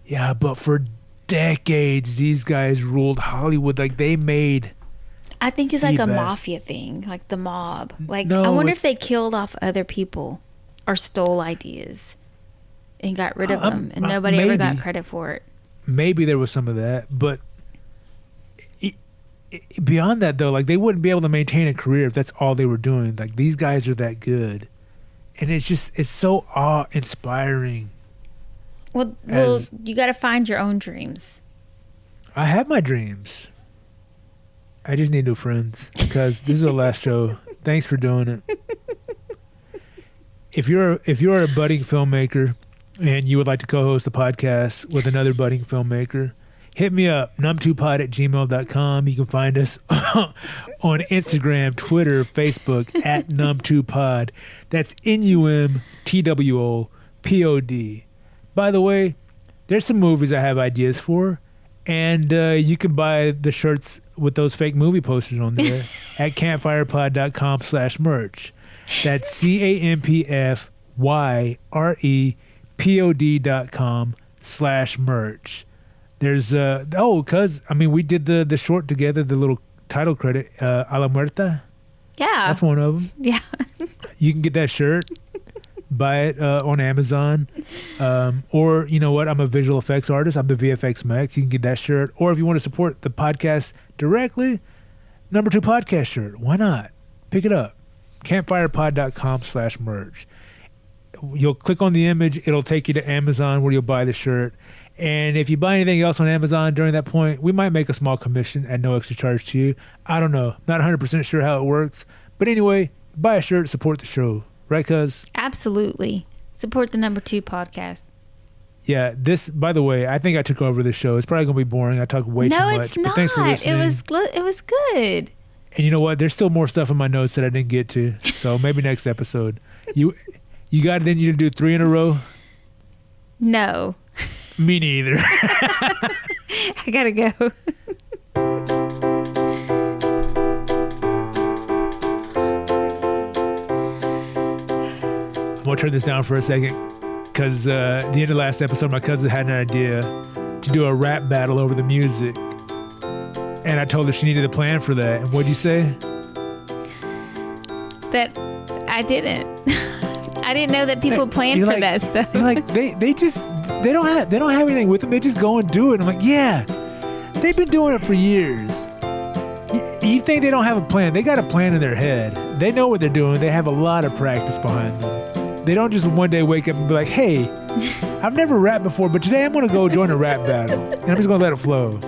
Yeah, but for decades, these guys ruled Hollywood. Like they made. I think it's like a mafia thing, like the mob. Like no, I wonder if they killed off other people or stole ideas and got rid of them, and nobody ever got credit for it. Maybe there was some of that, but. Beyond that though, like they wouldn't be able to maintain a career if that's all they were doing. Like these guys are that good, and it's so awe-inspiring. Well, you got to find your own dreams. I have my dreams. I just need new friends because this is the last show. Thanks for doing it. If you're a budding filmmaker and you would like to co-host a podcast with another budding filmmaker, hit me up, num2pod@gmail.com. You can find us on Instagram, Twitter, Facebook at num2pod. That's NUMTWOPOD. By the way, there's some movies I have ideas for, and you can buy the shirts with those fake movie posters on there at campfirepod.com/merch. That's YREPOD.com/merch. There's cause I mean we did the short together, the little title credit, A la Muerta. Yeah. That's one of them. Yeah. You can get that shirt, buy it on Amazon, or you know what? I'm a visual effects artist. I'm the VFX Max. You can get that shirt, or if you want to support the podcast directly, number 2 podcast shirt. Why not? Pick it up. Campfyrepod.com/merch. You'll click on the image. It'll take you to Amazon where you'll buy the shirt. And if you buy anything else on Amazon during that point, we might make a small commission at no extra charge to you. I don't know. Not 100% sure how it works. But anyway, buy a shirt, support the show. Right, cuz? Absolutely. Support the number 2 podcast. Yeah, this, by the way, I think I took over this show. It's probably going to be boring. I talk way too much. No, it's but not. thanks for listening. It was good. And you know what? There's still more stuff in my notes that I didn't get to. So maybe next episode. You got it in you to do 3 in a row? No. Me neither. I gotta go. I'm going to turn this down for a second because at the end of last episode, my cousin had an idea to do a rap battle over the music. And I told her she needed a plan for that. And what'd you say? That I didn't. I didn't know that people planned for that stuff. You're like, they don't have anything with them. They just go and do it. I'm like, yeah, they've been doing it for years. You think they don't have a plan? They got a plan in their head. They know what they're doing. They have a lot of practice behind them. They don't just one day wake up and be like, hey, I've never rapped before, but today I'm going to go join a rap battle. And I'm just going to let it flow.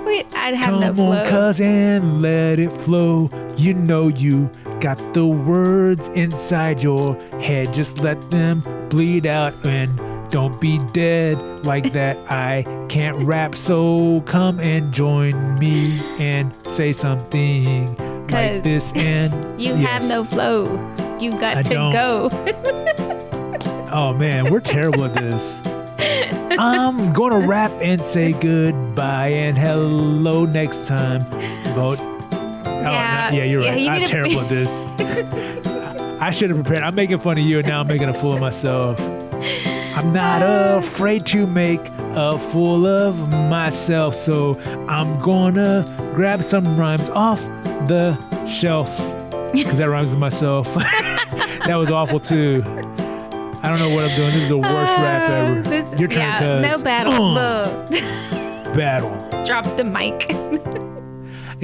Wait, I'd have no flow. Come on, cousin, let it flow. You know you got the words inside your head. Just let them bleed out and don't be dead like that. I can't rap, so come and join me and say something like this. And you have no flow. You got to go. Oh man, we're terrible at this. I'm gonna rap and say goodbye and hello next time. But you're right. I'm terrible at this. I should have prepared. I'm making fun of you, and now I'm making a fool of myself. I'm not afraid to make a fool of myself, so I'm gonna grab some rhymes off the shelf because that rhymes with myself. That was awful too. I don't know what I'm doing. This is the worst rap ever. Your turn, cuz. No battle. Battle. Drop the mic.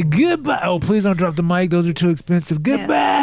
Goodbye. Oh, please don't drop the mic. Those are too expensive. Goodbye.